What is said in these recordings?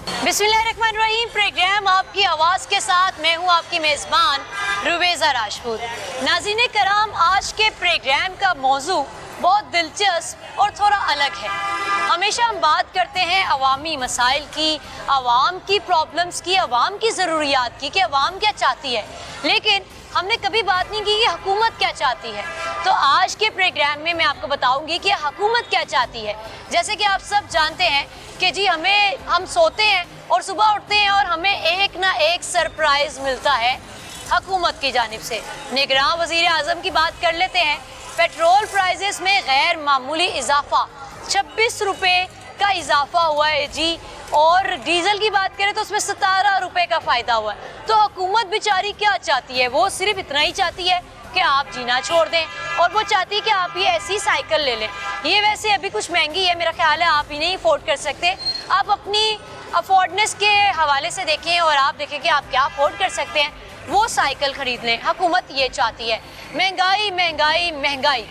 बिस्मिल्लाहिर्रहमानिर्रहीम। प्रोग्राम आपकी आवाज़ के साथ मैं हूं आपकी मेज़बान रुबेज़ा राजपूत। नाज़रीन कराम, आज के प्रोग्राम का मौजू बहुत दिलचस्प और थोड़ा अलग है। हमेशा हम बात करते हैं अवामी मसाइल की, अवाम की प्रॉब्लम्स की, अवाम की ज़रूरियात की कि अवाम क्या चाहती है, लेकिन हमने कभी बात नहीं की कि हुकूमत क्या चाहती है। तो आज के प्रोग्राम में मैं आपको बताऊंगी कि हुकूमत क्या चाहती है। जैसे कि आप सब जानते हैं कि जी हम सोते हैं और सुबह उठते हैं और हमें एक ना एक सरप्राइज़ मिलता है हुकूमत की जानिब से। निगरान वज़ीर आज़म की बात कर लेते हैं। पेट्रोल प्राइजेस में गैर मामूली इजाफा, 26 रुपये का इजाफा हुआ है जी। और डीजल की बात करें तो उसमें 17 रुपये का फ़ायदा हुआ है। तो हुकूमत बेचारी क्या चाहती है? वो सिर्फ इतना ही चाहती है कि आप जीना छोड़ दें, और वो चाहती है कि आप ये ऐसी साइकिल ले लें। ये वैसे अभी कुछ महंगी है, मेरा ख्याल है आप ही नहीं अफोर्ड कर सकते। आप अपनी अफोर्डनेस के हवाले से देखें और आप देखें कि आप क्या अफोर्ड कर सकते हैं, वो साइकिल ख़रीद लें। हुकूमत ये चाहती है। महंगाई महंगाई महंगाई,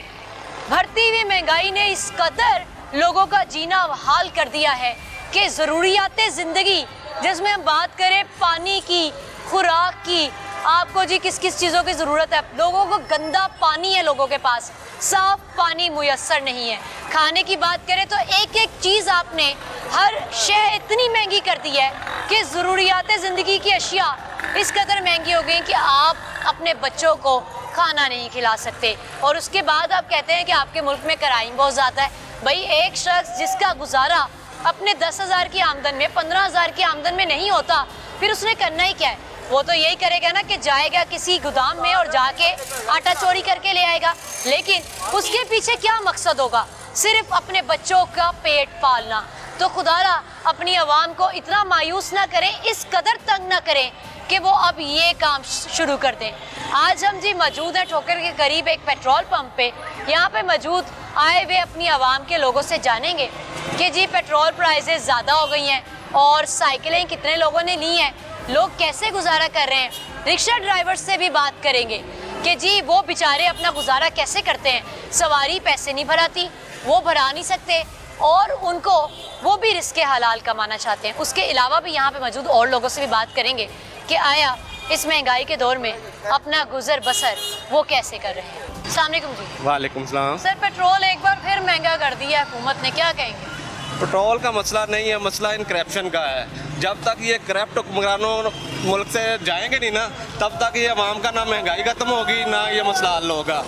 बढ़ती हुई महंगाई ने इस कदर लोगों का जीना हाल कर दिया है कि ज़रूरियात ज़िंदगी, जिसमें हम बात करें पानी की, खुराक की, आपको जी किस किस चीज़ों की ज़रूरत है। लोगों को गंदा पानी है, लोगों के पास साफ़ पानी मुयस्सर नहीं है। खाने की बात करें तो एक एक चीज़ आपने, हर शय इतनी महंगी कर दी है कि ज़रूरियात ज़िंदगी की अशिया इस कदर महंगी हो गई कि आप अपने बच्चों को खाना नहीं खिला सकते। और उसके बाद आप कहते हैं कि आपके मुल्क में क्राइम बहुत ज़्यादा है। भाई, एक शख्स जिसका गुजारा अपने 10,000 की आमदन में, 15,000 की आमदन में नहीं होता, फिर उसने करना ही क्या है? वो तो यही करेगा ना कि जाएगा किसी गोदाम में और जाके आटा चोरी करके ले आएगा। लेकिन उसके पीछे क्या मकसद होगा? सिर्फ अपने बच्चों का पेट पालना। तो खुदारा अपनी आवाम को इतना मायूस ना करें, इस कदर तंग ना करें कि वो अब ये काम शुरू कर दें। आज हम जी मौजूद हैं ठोकर के करीब एक पेट्रोल पंप पे। यहाँ पे मौजूद आए हुए अपनी आवाम के लोगों से जानेंगे कि जी पेट्रोल प्राइसेस ज़्यादा हो गई हैं और साइकिलें कितने लोगों ने ली हैं, लोग कैसे गुजारा कर रहे हैं। रिक्शा ड्राइवर से भी बात करेंगे कि जी वो बेचारे अपना गुजारा कैसे करते हैं। सवारी पैसे नहीं भराती, वो भरा नहीं सकते, और उनको वो भी रिस्क हलाल कमाना चाहते हैं। उसके अलावा भी यहाँ पे मौजूद और लोगों से भी बात करेंगे कि आया इस महंगाई के दौर में अपना गुजर बसर वो कैसे कर रहे हैं। अस्सलाम वालेकुम जी। वालेकुम सलाम। सर, पेट्रोल एक बार फिर महंगा कर दिया हुकूमत ने, क्या कहेंगे? पेट्रोल का मसला नहीं है, मसला इन करप्शन का है। जब तक ये करप्ट हुक्मरानों मुल्क से जाएंगे नहीं ना, तब तक ये अवाम का ना महंगाई खत्म होगी, ना ये मसला हल होगा।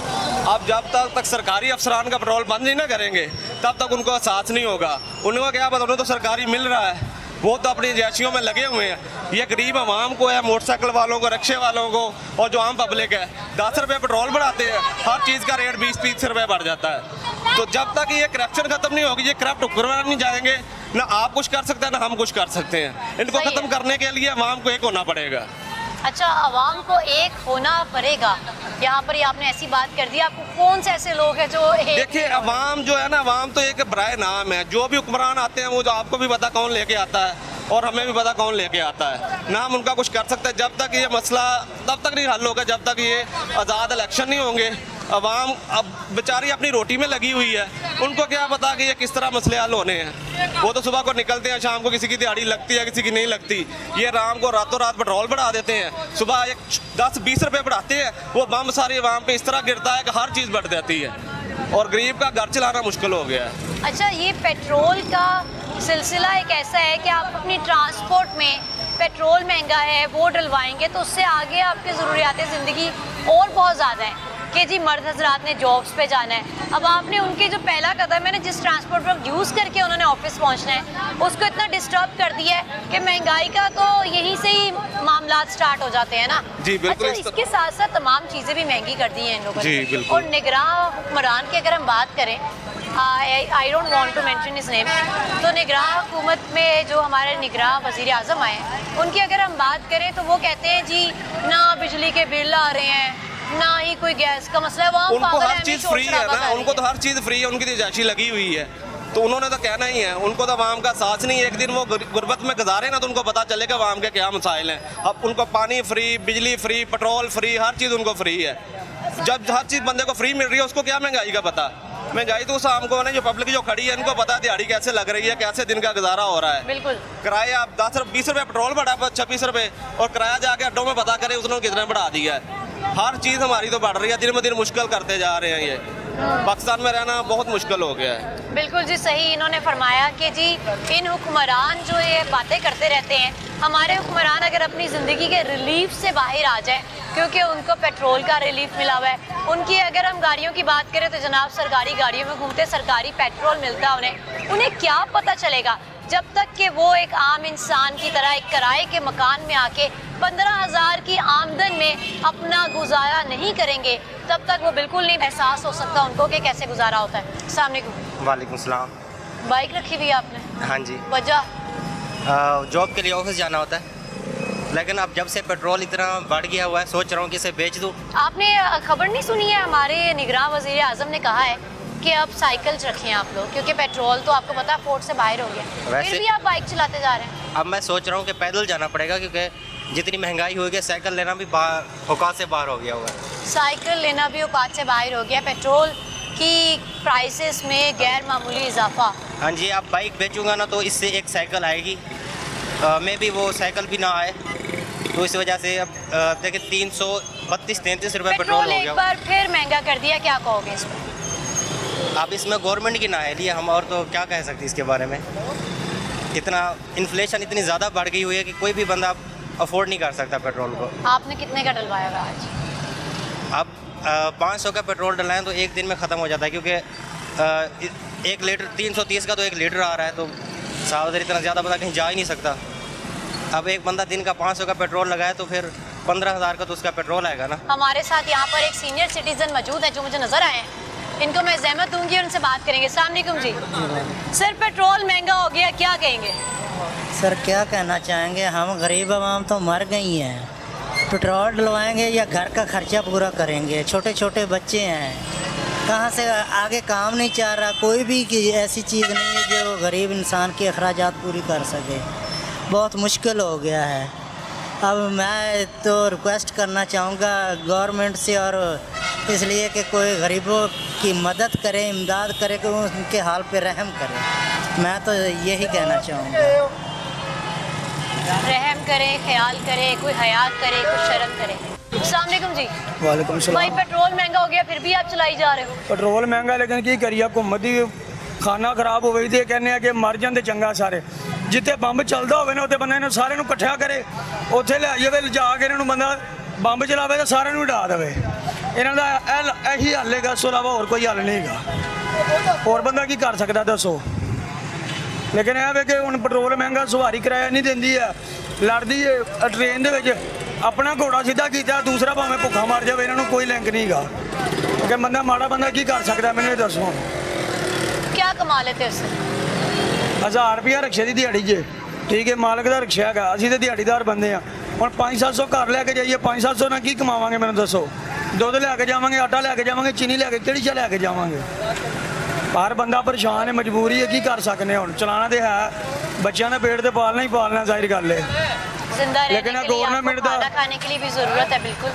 अब जब तक सरकारी अफसरान का पेट्रोल बंद नहीं ना करेंगे, तब तक उनको एहसास नहीं होगा। उनको क्या पता, उन्हें तो सरकारी मिल रहा है, वो तो अपनी जैशियों में लगे हुए हैं। ये गरीब आवाम को है, मोटरसाइकिल वालों को, रिक्शे वालों को, और जो आम पब्लिक है, 10 रुपये पेट्रोल बढ़ाते हैं, हर चीज़ का रेट 20-30 रुपये बढ़ जाता है। तो जब तक ये करप्शन खत्म नहीं होगी, ये करप्ट हुक्मरान नहीं जाएंगे, ना आप कुछ कर सकते हैं ना हम कुछ कर सकते हैं। इनको खत्म करने के लिए आवाम को एक होना पड़ेगा। अच्छा, आवाम को एक होना पड़ेगा, यहाँ पर ही आपने ऐसी बात कर दी। आपको कौन से ऐसे लोग हैं जो देखिए, अवाम जो है ना, अवाम तो एक बराए नाम है। जो भी हुक्मरान आते हैं वो जो आपको भी पता कौन लेके आता है और हमें भी पता कौन लेके आता है ना। हम उनका कुछ कर सकते हैं। जब तक ये मसला तब तक नहीं हल होगा जब तक ये आज़ाद इलेक्शन नहीं होंगे। अवाम अब बेचारी अपनी रोटी में लगी हुई है, उनको क्या पता कि ये किस तरह मसले हल होने हैं। वो तो सुबह को निकलते हैं, शाम को किसी की दिहाड़ी लगती है, किसी की नहीं लगती। ये राम को रातों रात पेट्रोल बढ़ा देते हैं, सुबह एक 10-20 रुपये बढ़ाते हैं, वो बम सारी आवाम पे इस तरह गिरता है कि हर चीज़ बढ़ जाती है और गरीब का घर चलाना मुश्किल हो गया है। अच्छा, ये पेट्रोल का सिलसिला एक ऐसा है कि आप अपनी ट्रांसपोर्ट में पेट्रोल महंगा है वो डलवाएंगे तो उससे आगे आपकी ज़रूरियात ज़िंदगी और बहुत ज़्यादा है कि जी मर्द हजरात ने जॉब्स पे जाना है। अब आपने उनके जो पहला कदम है ना, जिस ट्रांसपोर्ट पर यूज़ करके उन्होंने ऑफिस पहुंचना है, उसको इतना डिस्टर्ब कर दिया है कि महंगाई का तो यहीं से ही मामला स्टार्ट हो जाते हैं ना। जी बिल्कुल। अच्छा, इसके साथ साथ तमाम चीज़ें भी महंगी कर दी हैं इन लोगों जी ने। बिल्कुल। और निगरान हुक्मरान की अगर हम बात करें, I don't want to mention his name, तो निगरान हुकूमत में जो हमारे निगरान वज़ीर आज़म आए हैं, उनकी अगर हम बात करें तो वो कहते हैं जी ना बिजली के बिल आ रहे हैं, ना ही कोई गैस का मसला है। वहाँ उनको हर चीज़ फ्री है ना, उनको तो हर चीज़ फ्री है, उनकी तो जायशी लगी हुई है, तो उन्होंने तो कहना ही है। उनको तो आवाम का साथ नहीं है। एक दिन वो गुर्बत में गुजारे ना तो उनको पता चलेगा आवाम के क्या मसाइल हैं। अब उनको पानी फ्री, बिजली फ्री, पेट्रोल फ्री, हर चीज़ उनको फ्री है। जब हर चीज़ बंदे को फ्री मिल रही है, उसको क्या महंगाई का पता। महंगाई तो शाम को ना, जो पब्लिक जो खड़ी है इनको पता है दिहाड़ी कैसे लग रही है, कैसे दिन का गुजारा हो रहा है। बिल्कुल। किराया आप 20 रुपये पेट्रोल बढ़ा, 26 रुपये, और किराया जाके अड्डों में पता करें उसने कितना बढ़ा दिया है। हर चीज़ हमारी तो बढ़ रही है, दिन ब दिन मुश्किल करते जा रहे हैं। ये पाकिस्तान में रहना बहुत मुश्किल हो गया है। बिल्कुल जी सही। इन्होंने फरमाया कि जी इन हुक्मरान जो ये बातें करते रहते हैं, हमारे हुक्मरान अगर अपनी ज़िंदगी के रिलीफ से बाहर आ जाए, क्योंकि उनको पेट्रोल का रिलीफ मिला हुआ है। उनकी अगर हम गाड़ियों की बात करें तो जनाब सरकारी गाड़ियों में घूमते, सरकारी पेट्रोल मिलता है उन्हें क्या पता चलेगा जब तक कि वो एक आम इंसान की तरह एक किराए के मकान में आके 15,000 की आमदन में अपना गुजारा नहीं करेंगे, तब तक वो बिल्कुल नहीं एहसास हो सकता उनको कि कैसे गुजारा होता है। अस्सलाम वालेकुम। वालेकुम सलाम। बाइक रखी हुई है आपने? हाँ जी। वजह? जॉब के लिए ऑफिस जाना होता है, लेकिन अब जब से पेट्रोल इतना बढ़ गया हुआ है, सोच रहा हूँ कि इसे बेच दूँ। आपने खबर नहीं सुनी है, हमारे निगरान वज़ीर आज़म ने कहा है कि अब साइकिल रखें आप लोग, क्योंकि पेट्रोल तो आपको पता है अफोर्ड से बाहर हो गया, फिर भी आप बाइक चलाते जा रहे हैं। अब मैं सोच रहा हूँ कि पैदल जाना पड़ेगा, क्योंकि जितनी महंगाई हो गई, साइकिल लेना भी औकात से बाहर हो गया हुआ है। साइकिल लेना भी औकात से बाहर हो गया, पेट्रोल की प्राइसेस में गैर मामूली इजाफा। हाँ जी, अब बाइक बेचूंगा ना तो इससे एक साइकिल आएगी, मे भी वो साइकिल भी ना आए, तो इस वजह से अब देखिए 332-33 रुपये पेट्रोल हो एक गया। बार फिर महंगा कर दिया, क्या कहोगे इस पर? अब इसमें गवर्नमेंट की नाअहली है, हम और तो क्या कह सकते इसके बारे में। इतना इन्फ्लेशन इतनी ज़्यादा बढ़ गई हुई है कि कोई भी बंदा अफोर्ड नहीं कर सकता पेट्रोल को। आपने कितने का डलवाया हुआ आज? अब 500 का पेट्रोल डलाएं तो एक दिन में ख़त्म हो जाता है, क्योंकि 1 लीटर 330 का तो 1 लीटर आ रहा है, तो सावधान इतना ज़्यादा बंदा कहीं जा ही नहीं सकता। अब एक बंदा दिन का 500 का पेट्रोल लगाए तो फिर 15,000 का तो उसका पेट्रोल आएगा ना। हमारे साथ यहाँ पर एक सीनियर सिटीजन मौजूद है जो मुझे नज़र आए हैं, इनको मैं ज़हमत दूंगी और उनसे बात करेंगे। अस्सलाम वालेकुम जी। सर पेट्रोल महंगा हो गया, क्या कहेंगे? सर क्या कहना चाहेंगे, हम गरीब आवाम तो मर गई हैं। पेट्रोल डलवाएंगे या घर का खर्चा पूरा करेंगे? छोटे छोटे बच्चे हैं, कहाँ से आगे काम नहीं चाह रहा, कोई भी की ऐसी चीज़ नहीं है जो गरीब इंसान के अखराजात पूरी कर सके। बहुत मुश्किल हो गया है। अब मैं तो रिक्वेस्ट करना चाहूँगा गवर्नमेंट से, और इसलिए कि कोई गरीबों की मदद करे, इमदाद करे, कि उनके हाल पे रहम करे। मैं तो यही कहना चाहूँगा, रहम करे, ख्याल करे, कोई हयात करे, कोई शर्म करे। अस्सलाम वालेकुम जी। वालेकुम सलाम। भाई पेट्रोल महंगा हो गया फिर भी आप चलाई जा रहे हो? पेट्रोल महंगा, लेकिन की करिए, हुकूमत दी खाना खराब हो गई थी। कहने कि मर जाते चंगा सारे, जिते बंब चलता हो ना उत्ते बंदे ने सारे नूं इकट्ठा करे, उत्थे ले जावे, जा के इन्होंने बंदा बंब चलावे तो सारे नूं उड़ा देवे। इन्हों का यही हल है, इस अलावा होर कोई हल नहीं है। और बंदा की कर सकता दसो? लेकिन यह वे कि हुण पेट्रोल महंगा, सवारी किराया नहीं देंदी है, लड़दी है ट्रेन दे विच, अपना घोड़ा सीधा किया, दूसरा भावें भुखा मर जाए, इन्हों कोई लिंक नहीं गा कि बंदा माड़ा बंदा की कर सकता? मैंने दसो क्या कमा लेते उससे? 1000 रुपया रिक्शे की दिहाड़ी जे, ठीक है, मालक का रिक्शा है, असीं तो दिहाड़ीदार बंदे हैं। हम 500-700 घर लैके जाइए, 500-700 ना की कमावांगे? मैंने दसो, दुध लैके जावांगे, आटा लैके जावांगे, चीनी लैके, किहड़ी चीज़ लैके जावांगे? हर बंदा परेशान है, मजबूरी है, की कर सकते हैं? चलाना तो है, बच्चों का पेट तो पालना ही पालना, जाहिर गल है। जिंदा रहने लेकिन के लिए गवर्नमेंट आपको दा खाना खाने के लिए भी जरूरत है। बिल्कुल।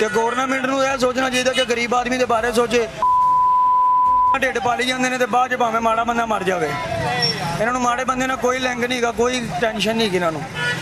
तो गवर्नमेंट को यह सोचना चाहिए कि गरीब आदमी के बारे सोचे। ढिड पाली जाते हैं तो बाद भावें माड़ा बंदा मर जाए, इन्होंने माड़े बंदे ना कोई लिंक नहीं गा, कोई टेंशन नहीं इन्होंने।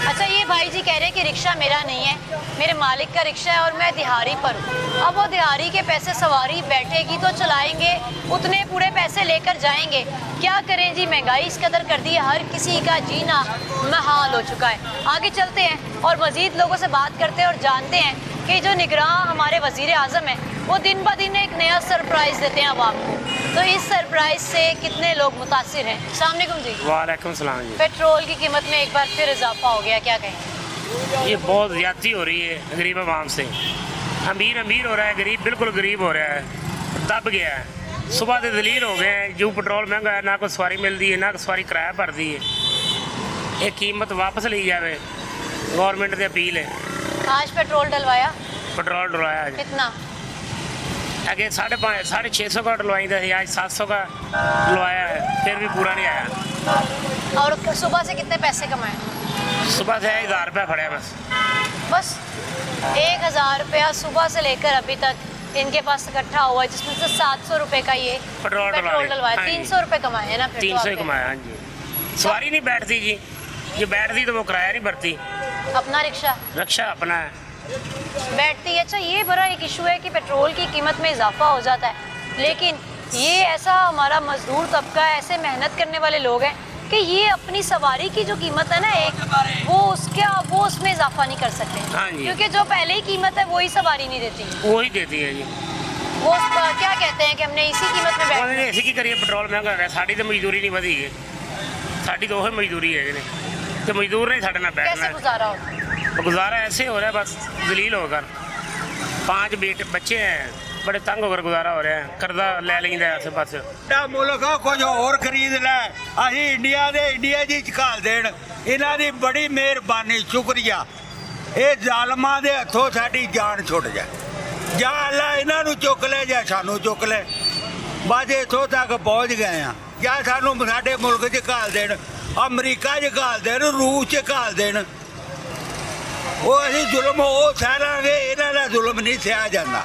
अच्छा, ये भाई जी कह रहे हैं कि रिक्शा मेरा नहीं है, मेरे मालिक का रिक्शा है और मैं दिहाड़ी पर हूँ। अब वो दिहाड़ी के पैसे सवारी बैठेगी तो चलाएंगे, उतने पूरे पैसे लेकर जाएंगे। क्या करें जी, महंगाई इस कदर कर दी है, हर किसी का जीना महाल हो चुका है। आगे चलते हैं और मज़ीद लोगों से बात करते हैं और जानते हैं कि जो निगरान हमारे वज़ीर आज़म हैं वो दिन ब दिन एक नया सरप्राइज़ देते हैं आवाम को, तो इस सरप्राइज से कितने लोग मुतासिर हैं? अस्सलाम वालेकुम जी। वालेकुम सलाम जी। पेट्रोल की कीमत में एक बार फिर इजाफा हो गया, क्या कहें? ये बहुत ज़्यादती हो रही है गरीब आवाम से। अमीर अमीर हो रहा है, गरीब बिल्कुल गरीब हो रहा है, दब गया है। सुबह से दलील हो गए हैं, जो पेट्रोल महंगा है, ना कोई सवारी मिलती है, ना कोई सवारी किराया भरती है। ये कीमत वापस ली जाए, गवर्नमेंट की अपील है। आज पेट्रोल डलवाया? पेट्रोल डलवाया आज कितना? आगे 550-650 का डलवाई था, आज 700 का डलवाया है, फिर भी पूरा नहीं आया। और सुबह से कितने पैसे कमाए? सुबह से 1000 रुपया फड़े बस। 1000 रुपया सुबह से लेकर अभी तक इनके पास इकट्ठा हुआ है, जिसमें से 700 रुपए का ये पेट्रोल डलवाया, हाँ जी। 300 रुपए कमाए हैं ना फिर तो 300 ही आपने। कमाया। हाँ जी, सवारी नहीं बैठती जी, ये बैठती तो वो किराया नहीं भरती, अपना रिक्शा रक्षा अपना है। बैठती है। अच्छा, ये बड़ा एक इशू है कि पेट्रोल की कीमत में इजाफा हो जाता है, लेकिन ये ऐसा हमारा मजदूर तबका है, ऐसे मेहनत करने वाले लोग हैं कि ये अपनी सवारी की जो कीमत है ना एक, वो उसमें इजाफा नहीं कर सकते, हाँ जी। क्योंकि जो पहले ही कीमत है वही सवारी नहीं देती। वो ही देती है जी। वो क्या कहते हैं कि हमने इसी कीमत में बैठना ਉਹਨੇ है। ਇਸੇ ਕੀ ਕਰੀਏ, ਪੈਟਰੋਲ ਮਹਿੰਗਾ ਹੋ ਗਿਆ, ਸਾਡੀ ਤਾਂ ਮਜ਼ਦੂਰੀ ਨਹੀਂ ਵਧੀ ਹੈ, ਸਾਡੀ ਤਾਂ ਉਹੀ ਮਜ਼ਦੂਰੀ ਹੈ ਜਿਹਨੇ ਤੇ ਮਜ਼ਦੂਰ ਨੇ ਸਾਡੇ ਨਾਲ कैसे ਬੈਠਣਾ। गुजारा होगा? तो गुजारा ऐसे हो रहा है बस जलील होकर, 5 बच्चे हैं, बड़े तंग होकर गुजारा हो रहा है, कर्जा ले लेंगे आसे पास। ਸਾਡਾ ਮੁਲਕ ਆ, ਕੁਝ ਹੋਰ ਖਰੀਦ ਲੈ, ਅਸੀਂ ਇੰਡੀਆ ਦੇ ਇੰਡੀਆ ਜੀ ਚ ਘਾਲ ਦੇਣ। ਇਹਨਾਂ ਦੀ ਬੜੀ ਮਿਹਰਬਾਨੀ, ਸ਼ੁਕਰੀਆ। ਇਹ ਜ਼ਾਲਮਾਂ ਦੇ ਹੱਥੋਂ ਸਾਡੀ ਜਾਨ ਛੁੱਟ ਜਾਏ, ਜਾਂ ਅੱਲਾ ਇਹਨਾਂ ਨੂੰ ਚੁੱਕ ਲੈ ਜਾਂ ਸਾਨੂੰ ਚੁੱਕ ਲੈ। ਬਸ ਇੱਥੋਂ ਤੱਕ ਪਹੁੰਚ ਗਏ ਆ, ਜਾਂ ਸਾਨੂੰ ਸਾਡੇ ਮੁਲਕ 'ਚ ਘਾਲ ਦੇਣ, ਅਮਰੀਕਾ 'ਚ ਘਾਲ ਦੇਣ, ਰੂਸ 'ਚ ਘਾਲ ਦੇਣ। ਉਹ ਅਸੀਂ ਜ਼ੁਲਮ ਉਹ ਸਹਾਰਾਂਗੇ, ਇਹਨਾਂ ਦਾ ਜ਼ੁਲਮ ਨਹੀਂ ਸਹਿਆ ਜਾਂਦਾ।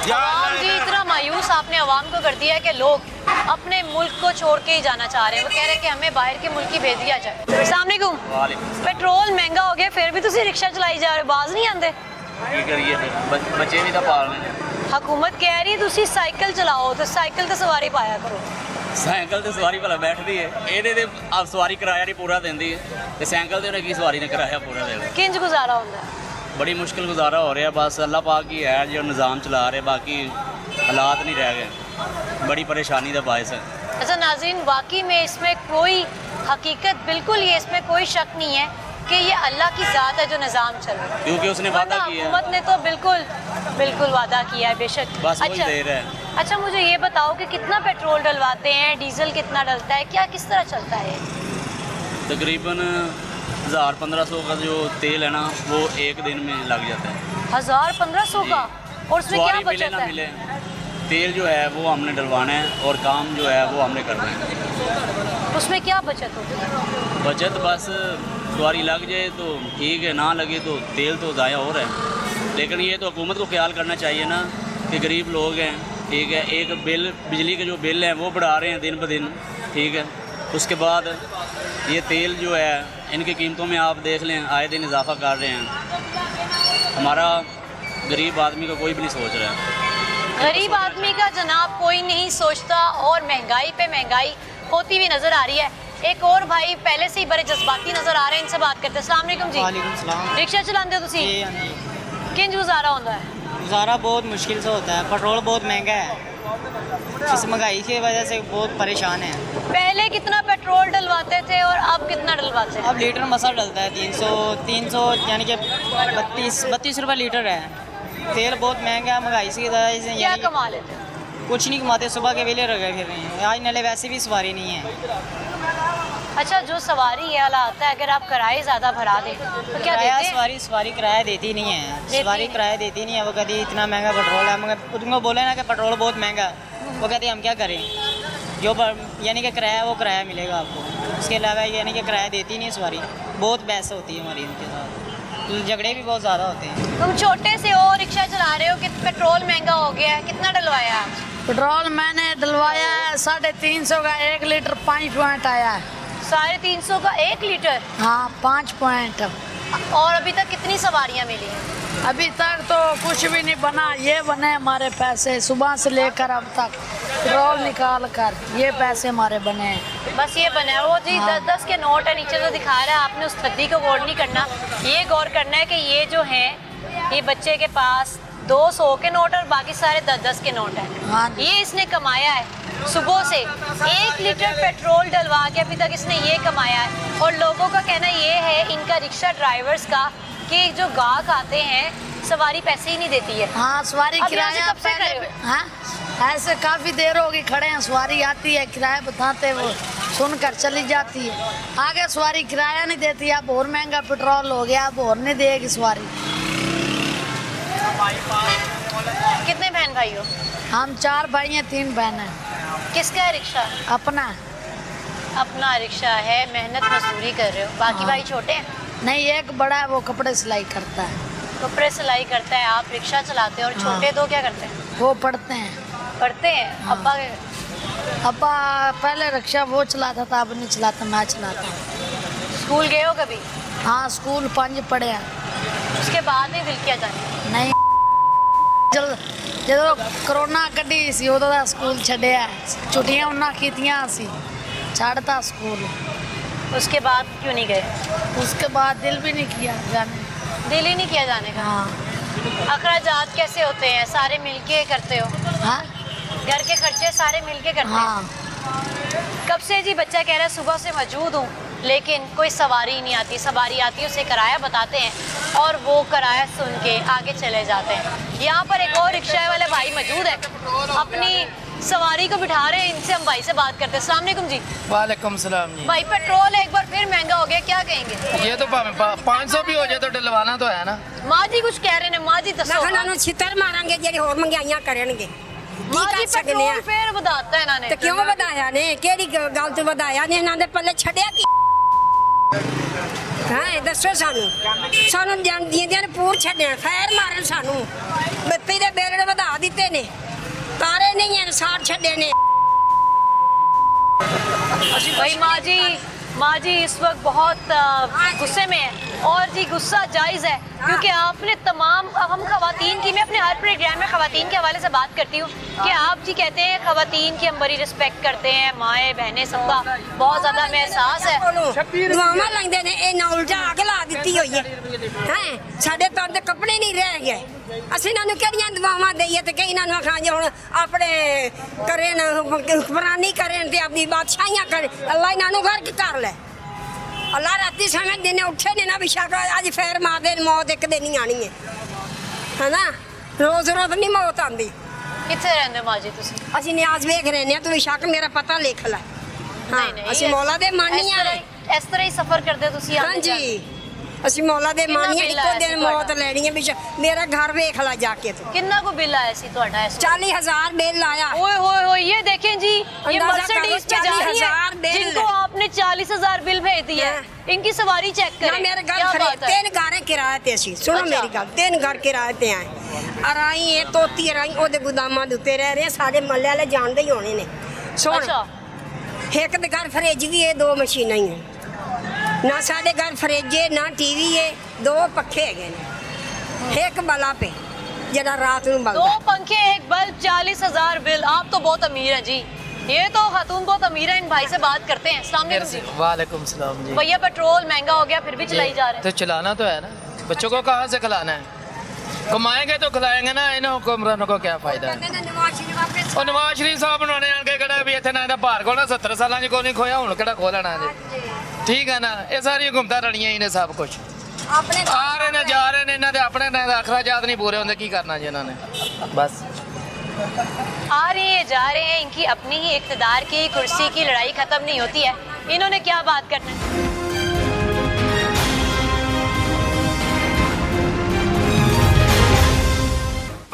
ਜਾਂ आवाम जी इतना मायूस आपने आवाम को कर दिया है कि लोग अपने मुल्क को छोड़ के ही जाना चाह रहे हैं। वो कह रहे हैं कि हमें बाहर के मुल्क ही भेज दिया जाए। अस्सलाम वालेकुम। पेट्रोल महंगा हो गया, फिर भी तुसी रिक्शा चलाई जा रहे हो, बाज नहीं आंदे? ਕੀ ਕਰੀਏ ਫਿਰ, ਬੱਚੇ ਵੀ ਤਾਂ ਪਾਲਣੇ ਨੇ। हुकूमत कह रही है तुसी साइकिल चलाओ, तो साइकिल ਤੇ सवारी पाया करो। ਸਾਈਕਲ ਤੇ ਸਵਾਰੀ ਭਲਾ ਬੈਠਦੀ ਹੈ, ਇਹਦੇ ਤੇ ਆਪ ਸਵਾਰੀ ਕਿਰਾਇਆ ਨਹੀਂ ਪੂਰਾ ਦਿੰਦੀ ਹੈ, ਤੇ ਸਾਈਕਲ ਤੇ ਉਹਨੇ ਕੀ ਸਵਾਰੀ ਨੇ ਕਿਰਾਇਆ ਪੂਰਾ ਦੇਣਾ। किंज गुजारा होता है? ਬੜੀ ਮੁਸ਼ਕਿਲ ਗੁਜ਼ਾਰਾ ਹੋ ਰਿਹਾ, ਬਸ ਅੱਲਾਹ ਪਾਕ ਹੀ ਹੈ ਜੋ ਨਿਜ਼ਾਮ ਚਲਾ ਰਹੇ, ਬਾਕੀ ਹਾਲਾਤ नहीं रह गए, बड़ी परेशानी का बायस है। अच्छा नाज़रीन, वाकई में इसमें कोई हकीकत बिल्कुल ये इसमें कोई शक नहीं है कि ये अल्लाह की ज़ात है जो निज़ाम चल रहा है, क्योंकि उसने वादा वरना किया है। हुकूमत ने तो बिल्कुल वादा किया है बेशक। बस वही दे रहा है। अच्छा मुझे ये बताओ कि कितना पेट्रोल डलवाते हैं, डीजल कितना डलता है, क्या किस तरह चलता है? तकरीबन 1000-1500 का जो तेल है ना, वो एक दिन में लग जाता है। 1000-1500 का, और उसमें क्या सवारी मिले बचत ना है? मिले, तेल जो है वो हमने डलवाना है और काम जो है वो हमने करना है। उसमें क्या बचत होती है? बचत बस सवारी लग जाए तो ठीक है, ना लगे तो तेल तो ज़ाया हो रहा है। लेकिन ये तो हुकूमत को ख्याल करना चाहिए ना कि गरीब लोग हैं, ठीक है, एक बिल बिजली के जो बिल हैं वो बढ़ा रहे हैं दिन ब दिन, ठीक है। उसके बाद ये तेल जो है इनकी कीमतों में आप देख लें, आए दिन इजाफा कर रहे हैं। हमारा गरीब आदमी का कोई भी नहीं सोच रहा है। गरीब आदमी का जनाब कोई नहीं सोचता, और महंगाई पे महंगाई होती हुई नज़र आ रही है। एक और भाई पहले से ही बड़े जज्बाती नज़र आ रहे हैं, इनसे बात करते हैं। अस्सलाम वालेकुम जी। वालेकुम सलाम। रिक्शा चलाते हो तुसी? जी हाँ जी। किंज गुजारा होता है? गुजारा बहुत मुश्किल से होता है, पेट्रोल बहुत महंगा है, इस महंगाई की वजह से बहुत परेशान है। पहले कितना पेट्रोल डलवाते थे और अब कितना डलवाते हैं? अब लीटर मसा डलता है 300 यानी कि 32 रुपये लीटर है। तेल बहुत महंगा है, महंगाई की वजह से क्या यानी कि कमा लेते हैं? कुछ नहीं कमाते, सुबह के वेले रह गए फिर रहे हैं। आज नले वैसे भी सवारी नहीं है। अच्छा जो सवारी है वाला आता है, अगर आप किराए ज़्यादा भरा दें तो क्या किराया देते हैं? सवारी किराया देती नहीं है, देती सवारी नहीं। किराया देती नहीं है। वो कहती इतना महंगा पेट्रोल है, मगर तुमको बोले ना कि पेट्रोल बहुत महंगा है, वो कहती हम क्या करें, जो यानी कि किराया वो किराया मिलेगा आपको, उसके अलावा यानी कि किराया देती नहीं है सवारी। बहुत बहस होती है हमारी उनके साथ, झगड़े भी बहुत ज़्यादा होते हैं। तुम छोटे से हो, रिक्शा चला रहे हो, कि पेट्रोल महंगा हो गया है, कितना डलवाया आप? पेट्रोल मैंने डलवाया है 350 का 1 लीटर 5 पॉइंट आया है। 350 का 1 लीटर? हाँ 5 पॉइंट। और अभी तक कितनी सवारियां मिली हैं? अभी तक तो कुछ भी नहीं बना, ये बने हमारे पैसे सुबह से लेकर अब तक पेट्रोल निकाल कर ये पैसे हमारे बने हैं। बस ये बना है वो जी। हाँ। 10-10 के नोट है नीचे जो दिखा रहा है, आपने उस थद्दी को गौर नहीं करना, ये गौर करना है कि ये जो है ये बच्चे के पास 200 के नोट और बाकी सारे 10-10 के नोट हैं। हाँ। ये इसने कमाया है सुबह से 1 लीटर पेट्रोल डलवा के अभी तक इसने ये कमाया है। और लोगों का कहना ये है, इनका रिक्शा ड्राइवर्स का, कि जो गाहक आते हैं सवारी पैसे ही नहीं देती है। हाँ सवारी अब यहाँ से किराया कब से पहले खड़े हो? हाँ ऐसे काफ़ी देर होगी खड़े हैं, सवारी आती है किराया बताते वो सुनकर चली जाती है। आगे सवारी किराया नहीं देती, अब और महंगा पेट्रोल हो गया, अब और नहीं देगी सवारी। कितने बहन भाई हो? हम 4 भाई हैं 3 बहन हैं। किसका है रिक्शा? अपना अपना रिक्शा है, मेहनत मजदूरी कर रहे हो, बाकी हाँ। भाई छोटे हैं? नहीं, एक बड़ा है वो कपड़े सिलाई करता है। कपड़े सिलाई करता है, आप रिक्शा चलाते हैं, और छोटे दो क्या करते हैं? वो पढ़ते हैं। पढ़ते हैं। हाँ। अब्बा अब्बा पहले रिक्शा वो चलाता था, अब नहीं चलाता, मैं चलाता हूँ। स्कूल गए हो कभी? हाँ, स्कूल 5 पढ़े हैं। उसके बाद नहीं दिल किया जाने? नहीं, ਜਦੋਂ ਕਰੋਨਾ ਕੱਢੀ ਸੀ ਉਦੋਂ ਦਾ ਸਕੂਲ ਛੱਡਿਆ, ਛੁੱਟੀਆਂ ਉਹਨਾਂ ਕੀਤੀਆਂ ਸੀ, ਛੱਡਤਾ ਸਕੂਲ। उसके बाद क्यों नहीं गए? उसके बाद दिल भी नहीं किया जाने। दिल ही नहीं किया जाने का? हाँ। अखराजात कैसे होते हैं, सारे मिलके करते हो? हाँ घर के खर्चे सारे मिलके करते हाँ। हैं? कब से जी बच्चा कह रहा है सुबह से मौजूद हूँ, लेकिन कोई सवारी नहीं आती, सवारी आती है उसे किराया बताते हैं और वो किराया सुन के आगे चले जाते हैं। यहाँ पर एक और रिक्शा वाले भाई मौजूद है, अपनी सवारी को बिठा रहे हैं, इनसे हम भाई से बात करते हैं। अस्सलाम वालेकुम जी। वालेकुम सलाम जी। भाई पेट्रोल एक बार फिर महंगा हो गया, क्या कहेंगे? ये तो 500 भी हो जाए तो डलवाना तो है ना। माँ जी कुछ कह रहे हैं, माँ जी दसो। ਨੂੰ ਛਿੱਤਰ ਮਾਰਾਂਗੇ ਜਿਹੜੇ ਹੋਰ ਮਹਿੰਗਾਈਆਂ ਕਰਨਗੇ। माँ जी पेट्रोल फिर ਵਧਾਤਾ ਇਹਨਾਂ ਨੇ। ਤੇ ਕਿਉਂ ਵਧਾਇਆ ਨੇ? ਕਿਹੜੀ ਗੱਲ ਤੋਂ ਵਧਾਇਆ ਨੇ? ਇਹਨਾਂ ਦੇ ਪੱਲੇ ਛੱਡਿਆ ਕੀ? ਹਾਂ ਦੱਸੋ ਸਾਨੂੰ। ਸਾਨੂੰ ਦੀਆਂ ਨੇ ਪੂਰ ਛੱਡਿਆ, ਫੈਰ ਮਾਰਨ ਸਾਨੂੰ। ਬੱਤੀ ਦੇ ਬਿੱਲ ਵਧਾ ਦਿੱਤੇ ਨੇ, ਤਾਰੇ ਨਹੀਂ ਹਨ, ਸਾੜ ਛੱਡੇ ਨੇ। भाई माँ जी इस वक्त बहुत गुस्से में है, और जी गुस्सा जायज़ है, क्योंकि आपने तमाम, अब हम खवातीन की, मैं अपने हर प्रोग्राम में खवातीन के हवाले से बात करती हूँ कि आप जी कहते हैं खवातीन की हम बड़ी रिस्पेक्ट करते हैं, माएँ बहनें सबका बहुत ज़्यादा में एहसास है। ਦੁਆਵਾਂ ਲੈਂਦੇ ਨੇ, ਇਹਨਾਂ ਉਲਟਾ ਅੱਗ ਲਾ ਦਿੱਤੀ ਹੋਈ ਹੈ। ਹੈ ਸਾਡੇ ਤਾਂ ਦੇ ਕੱਪੜੇ ਨਹੀਂ ਰਹਿ ਗਏ, ਅਸੀਂ ਇਹਨਾਂ ਨੂੰ ਕਿਹੜੀਆਂ ਦੁਆਵਾਂ ਦਈਏ ਤੇ ਕਈ ਇਹਨਾਂ ਨੂੰ ਆਖਾਂ ਜੇ ਹੁਣ ਆਪਣੇ ਕਰੇ ਨਾ ਹੁਕਮਰਾਨੀ ਕਰਨ ਤੇ ਆਪਣੀ ਬਾਦਸ਼ਾਹੀਆਂ ਕਰੇ। ਅੱਲਾ ਇਹਨਾਂ ਨੂੰ ਗਰਕ ਕਰ ਲੈ। ਅੱਲਾ ਰਾਤੀ ਸਮੇਂ ਦਿਨੇ ਉੱਠੇ ਨੇ ਨਾ ਵੀ ਸ਼ੱਕ ਅੱਜ ਫੇਰ ਮਾਰਦੇ ਨੇ, ਮੌਤ ਇੱਕ ਦਿਨ ਹੀ ਆਣੀ ਹੈ, ਹੈਨਾ। ਰੋਜ਼ ਰੋਜ਼ ਨਹੀਂ ਮੌਤ ਆਉਂਦੀ। कितने रहने माँ जी तुसी? ਅਸੀਂ ਨਿਆਜ਼ ਵੇਖ ਰਹੇ ਨੇ, ਤੂੰ ਸ਼ੱਕ ਮੇਰਾ ਪਤਾ ਲਿਖ ਲੈ। ਹਾਂ ਅਸੀਂ ਮੌਲਾ ਦੇ ਮਾਨੀਆਂ ਨੇ। इस तरह ही सफर करते तुसी? हाँ जी, ਅਸੀਂ ਮੌਲਾ ਦੇ ਮਾਨੀਆਂ, ਇੱਕੋ ਦਿਨ ਮੌਤ ਲੈਣੀ ਹੈ। ਮੇਰਾ ਘਰ ਵੇਖ ਲੈ जाके तू। कितना को बिल आया सी ਤੁਹਾਡਾ ਇਸ? 40,000 बिल आया। ओए होए होए, ये देखें जी, ये अंदाजा मर्सिडीज करो, पे जा रही 40,000 है, बिल। जिनको आपने 40,000 बिल भेज दिया है, इनकी सवारी चेक ना करें। मेरे घर क्या खरीद बात है? 3 घरे किराए ते सी। सुनो अच्छा। मेरी गल, 3 घर किराए ते आए। अराई है तोती अराई ओदे गोदामां दे उत्ते रह रहे, साडे मल्ले वाले जानदे ही होने ने। सुन, अच्छा। एक दे घर फ्रिज भी है, 2 मशीनां ही हैं। ना साडे घर फ्रिज है, ना टीवी है, 2 पखे हैगे ने, एक बला पे जरा रात नूं 2 बलदा। पंखे, एक बल्ब, 40,000 बिल। आप तो बहुत अमीर हैं जी, ये तो खातून बहुत अमीर है। इन भाई से बात करते हैं। अस्सलाम वालेकुम जी। वालेकुम सलाम जी। भैया पेट्रोल महंगा हो गया फिर भी चलाई जा रहे हैं? तो चलाना तो है ना, बच्चों को कहाँ से खिलाना है? कमाएंगे तो खिलाएंगे ना, इन हुक्मरानों को क्या फायदा है? और नवाज शरीफ साहब उन्होंने आके कड़ा भी इतने ना भार को ना 70 साल को नहीं खोया, हूँ कड़ा खो लेना जी। ठीक है ना, ये सारी हुकूमत रनिया इन्हें सब कुछ आ रहे ने जा रहे ने, इन्होंने अपने अखराजात नहीं पूरे होंगे, की करना जी इन्होंने। बस आ रहे हैं जा रहे हैं, इनकी अपनी ही इक़्तिदार की कुर्सी की लड़ाई खत्म नहीं होती है, इन्होंने क्या बात करना है?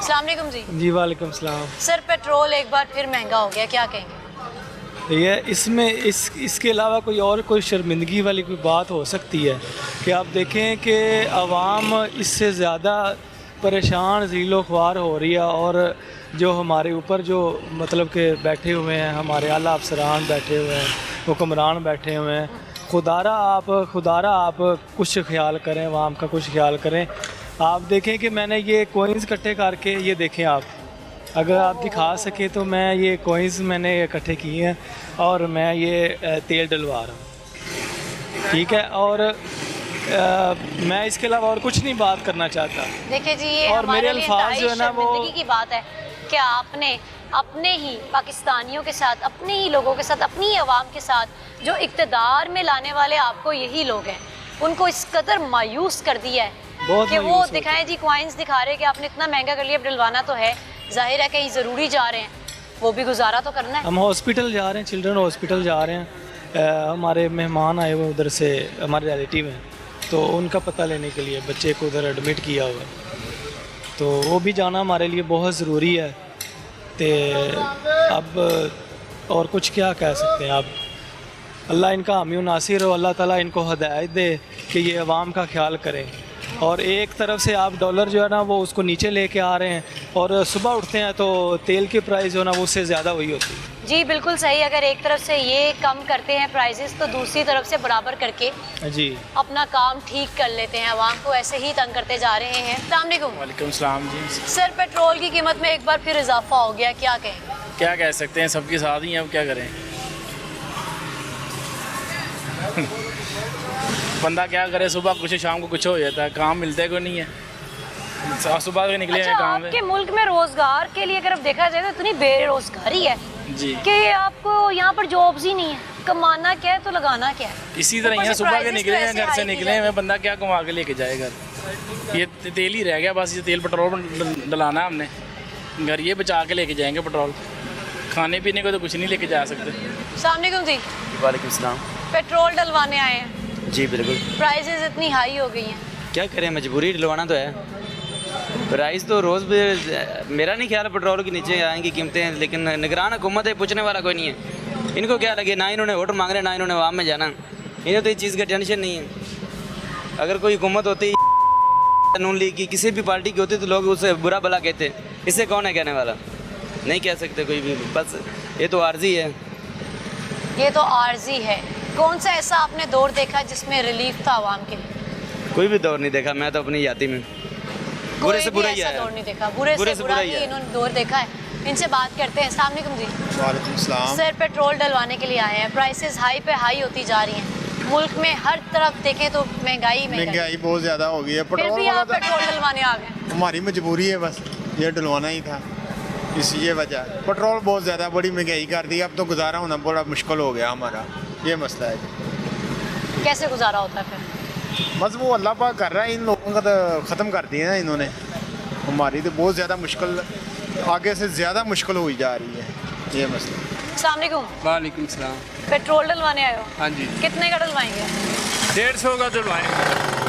अस्सलाम वालेकुम जी। जी वालेकुम सलाम। सर पेट्रोल एक बार फिर महंगा हो गया, क्या कहेंगे? ये इसमें इसके अलावा कोई शर्मिंदगी वाली कोई बात हो सकती है कि आप देखें कि आवाम इससे ज़्यादा परेशान ज़ीलो ख्वार हो रही है, और जो हमारे ऊपर जो मतलब के बैठे हुए हैं, हमारे आला अफसरान बैठे हुए हैं, हुक्मरान बैठे हुए हैं, खुदारा आप कुछ ख्याल करें, आवाम का कुछ ख्याल करें। आप देखें कि मैंने ये कोइंस इकट्ठे करके, ये देखें आप, अगर आप दिखा सके तो मैं ये कोइंस मैंने इकट्ठे किए हैं और मैं ये तेल डलवा रहा हूँ, ठीक है। और मैं इसके अलावा और कुछ नहीं बात करना चाहता। देखिए जी, ये और मेरे अल्फाज जो है ना वो शर्मिंदगी की बात है कि आपने अपने ही पाकिस्तानियों के साथ, अपने ही लोगों के साथ, अपनी ही आवाम के साथ जो इक़्तिदार में लाने वाले आपको यही लोग हैं, उनको इस कदर मायूस कर दिया है कि वो दिखाएं जी, कॉइन्स दिखा रहे हैं कि आपने इतना महंगा कर लिया, अब डलवाना तो है, जाहिर है कहीं ज़रूरी जा रहे हैं, वो भी गुजारा तो करना है। हम हॉस्पिटल जा रहे हैं, चिल्ड्रन हॉस्पिटल जा रहे हैं, हमारे मेहमान आए हुए उधर से, हमारे रिलेटिव हैं, तो उनका पता लेने के लिए बच्चे को उधर एडमिट किया हुआ है, तो वो भी जाना हमारे लिए बहुत ज़रूरी है। तो अब और कुछ क्या कह सकते हैं आप, अल्लाह इनका हामी नासिर हो, अल्लाह ताला इनको हदायत दे कि ये अवाम का ख्याल करें। और एक तरफ से आप डॉलर जो है ना वो उसको नीचे लेके आ रहे हैं, और सुबह उठते हैं तो तेल की प्राइस जो है ना वो उससे ज़्यादा वही होती है। जी बिल्कुल सही, अगर एक तरफ से ये कम करते हैं प्राइसेस तो दूसरी तरफ से बराबर करके जी अपना काम ठीक कर लेते हैं, आवाम को ऐसे ही तंग करते जा रहे हैं। अस्सलाम वालेकुम। वालेकुम सलाम जी। सर पेट्रोल की कीमत में एक बार फिर इजाफा हो गया, क्या कहें? क्या कह सकते हैं, सबके साथ ही हैं, अब क्या करें। बंदा क्या करे, सुबह कुछ शाम को कुछ हो जाता है, काम मिलते को नहीं है। सुबह के निकले अच्छा, हैं काम आपके मुल्क में रोजगार के लिए अगर देखा जाए तो इतनी बेरोजगारी है जी कि आपको यहाँ पर जॉब्स ही नहीं है, कमाना क्या है तो लगाना क्या है। इसी तरह ऊपर यहाँ से सुबह के prices निकले तो हैं, ऐसे घर से high की निकले हैं, बंदा क्या कमा के लेके जाएगा। ये तेल ही रह गया बस, ये तेल पेट्रोल डलाना हमने, घर ये बचा के लेके जाएंगे पेट्रोल, खाने पीने को तो कुछ नहीं लेके जा सकते। अस्सलाम वालेकुम जी। वालेकुम सलाम। पेट्रोल डलवाने आए हैं, जी बिल्कुल। प्राइसेस इतनी हाई हो गई हैं, क्या करें, मजबूरी डलवाना तो है। प्राइस तो रोज़ मेरा नहीं ख्याल पेट्रोल के नीचे आएंगी कीमतें, लेकिन निगरान हुकूमत है, पूछने वाला कोई नहीं है। इनको क्या लगे, ना इन्होंने वोट मांग रहे, ना इन्होंने आवाम में जाना, इन्हें तो इस चीज़ का टेंशन नहीं है। अगर कोई हुकूमत होती नून लीग की किसी भी पार्टी की होती तो लोग उसे बुरा भला कहते, इससे कौन है कहने वाला, नहीं कह सकते कोई भी, बस ये तो आर्जी है। ये तो आर्जी है। कौन सा ऐसा आपने दौर देखा जिसमें रिलीफ था आवाम के लिए? कोई भी दौर नहीं देखा, मैं तो अपनी याती में बुरे से बुरा ही ऐसा आया। दौर नहीं देखा, बुरे से बुरा ही इन्होंने दौर देखा है। इनसे बात करते हैं। अस्सलाम वालेकुम जी। वालेकुम सलाम। सर पेट्रोल डलवाने के लिए आए हैं, प्राइसेस हाई पे हाई होती जा रही हैं, मुल्क में हर तरफ देखें तो महंगाई बहुत ज़्यादा हो गई है। फिर भी आप पेट्रोल डलवाने आ गए? हमारी मजबूरी है, बस ये डलवाना ही था, ये वजह। पेट्रोल बहुत ज़्यादा बड़ी महंगाई कर दी, अब तो गुजारा होना बड़ा मुश्किल हो गया हमारा, ये मसला है। कैसे गुजारा होता है फिर? बस वो अल्लाह पाक कर रहा है, इन लोगों का तो ख़त्म कर दिया ना इन्होंने, हमारी तो बहुत ज़्यादा मुश्किल, आगे से ज़्यादा मुश्किल हुई जा रही है, ये मसला। अस्सलाम वालेकुम। वालेकुम सलाम। पेट्रोल डलवाने आए हो? हाँ जी। कितने का डलवाएंगे? 150 का डलवाएंगे।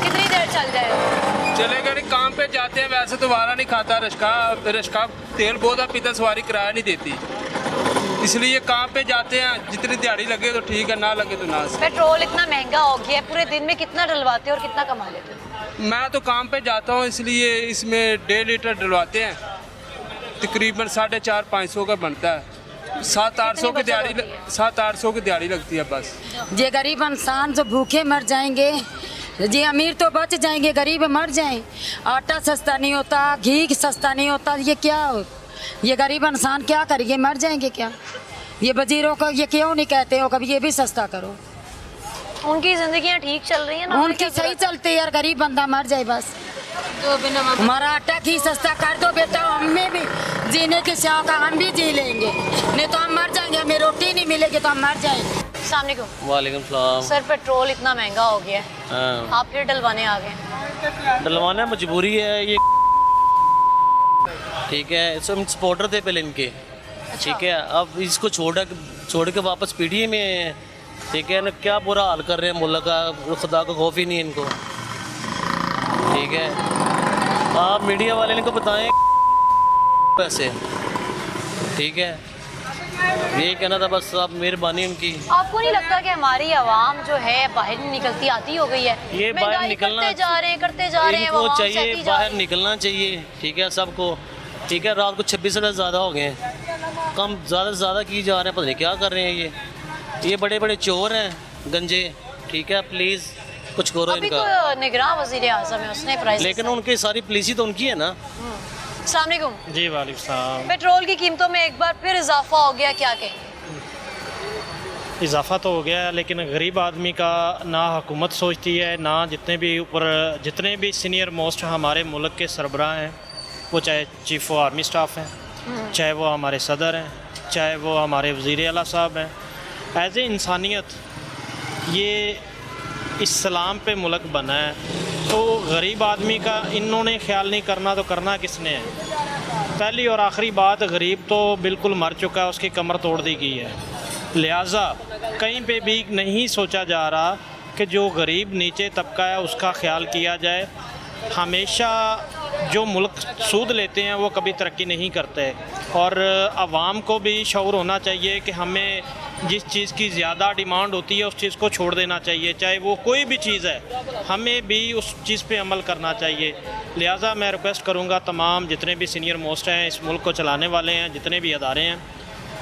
कितनी देर चल जाएगा? चलेगा नहीं, काम पे जाते हैं, वैसे तो वारा नहीं खाता, रिश्का तेल बहुत पीता, सवारी किराया नहीं देती, इसलिए काम पे जाते हैं, जितनी दिहाड़ी लगे तो ठीक है, ना लगे तो ना। पेट्रोल इतना महंगा हो गया है, पूरे दिन में कितना डलवाते हो और कितना कमा लेते हो? मैं तो काम पे जाता हूँ, इसलिए इसमें 1.5 लीटर डलवाते हैं, तकरीबन 450-500 का बनता है। 700-800 की दिहाड़ी, 700-800 की दिहाड़ी लगती है बस। ये गरीब इंसान जो भूखे मर जाएंगे, जी अमीर तो बच जाएंगे, गरीब मर जाएं। आटा सस्ता नहीं होता, घी सस्ता नहीं होता, ये क्या हो, ये गरीब इंसान क्या करेंगे, मर जाएंगे क्या? ये वजीरों को ये क्यों नहीं कहते हो कभी ये भी सस्ता करो? उनकी जिंदगियां ठीक चल रही है ना, उनकी सही चलती है यार, गरीब बंदा मर जाए बस। हमारा आटा घी सस्ता कर दो बेटा, हमें भी जीने की शौक है, हम भी जी लेंगे, नहीं तो हम मर जाएंगे, हमें रोटी नहीं मिलेगी तो हम मर जाएंगे। अस्सलाम वालेकुम। वालेकुम सलाम। सर पेट्रोल इतना महंगा हो गया है, हाँ। आप फिर डलवाने आ गए? डलवाना मजबूरी है, ये ठीक है, हम सपोर्टर थे पहले इनके, ठीक है, अब इसको छोड़ के वापस पीढ़ी में, ठीक है ना, क्या बुरा हाल कर रहे हैं मुल्क का, खुदा का खौफ ही नहीं इनको, ठीक है। आप मीडिया वाले इनको बताएं पैसे, ठीक है, ये कहना था बस, आप मेहरबानी उनकी। आपको नहीं लगता कि हमारी आवाम जो है बाहर नहीं निकलती, आती हो गई है? ये बाहर निकलना करते जा रहे हैं, इनको चाहिए, बाहर निकलना चाहिए, ठीक है, सबको, ठीक है। रात को 26 से ज़्यादा हो गए हैं, कम ज़्यादा से ज़्यादा की जा रहे हैं, पता नहीं क्या कर रहे हैं, ये बड़े बड़े चोर हैं गंजे, ठीक है, प्लीज़ कुछ करो अभी इनका। तो निगरान वज़ीर आज़म है, उसने प्राइस, लेकिन उनकी सारी पॉलिसी तो उनकी है ना। अस्सलाम वालेकुम। जी वालेकुम सलाम। पेट्रोल की कीमतों में एक बार फिर इजाफा हो गया, क्या कहें? इजाफा तो हो गया, लेकिन गरीब आदमी का ना हुकूमत सोचती है, ना जितने भी सीनियर मोस्ट हमारे मुल्क के सरबराह हैं, वो चाहे चीफ ऑफ आर्मी स्टाफ हैं, चाहे वो हमारे सदर हैं, चाहे वो हमारे वज़ीर आला साहब हैं, एज ए इंसानियत ये इस्लाम पे मुल्क बना है, तो गरीब आदमी का इन्होंने ख्याल नहीं करना तो करना किसने है? पहली और आखिरी बात, गरीब तो बिल्कुल मर चुका है, उसकी कमर तोड़ दी गई है, लिहाजा कहीं पे भी नहीं सोचा जा रहा कि जो गरीब नीचे तबका है उसका ख्याल किया जाए। हमेशा जो मुल्क सूद लेते हैं वो कभी तरक्की नहीं करते, और आवाम को भी शऊर होना चाहिए कि हमें जिस चीज़ की ज़्यादा डिमांड होती है उस चीज़ को छोड़ देना चाहिए, चाहे वो कोई भी चीज़ है, हमें भी उस चीज़ पे अमल करना चाहिए। लिहाजा मैं रिक्वेस्ट करूँगा तमाम जितने भी सीनियर मोस्ट हैं, इस मुल्क को चलाने वाले हैं, जितने भी अदारे हैं,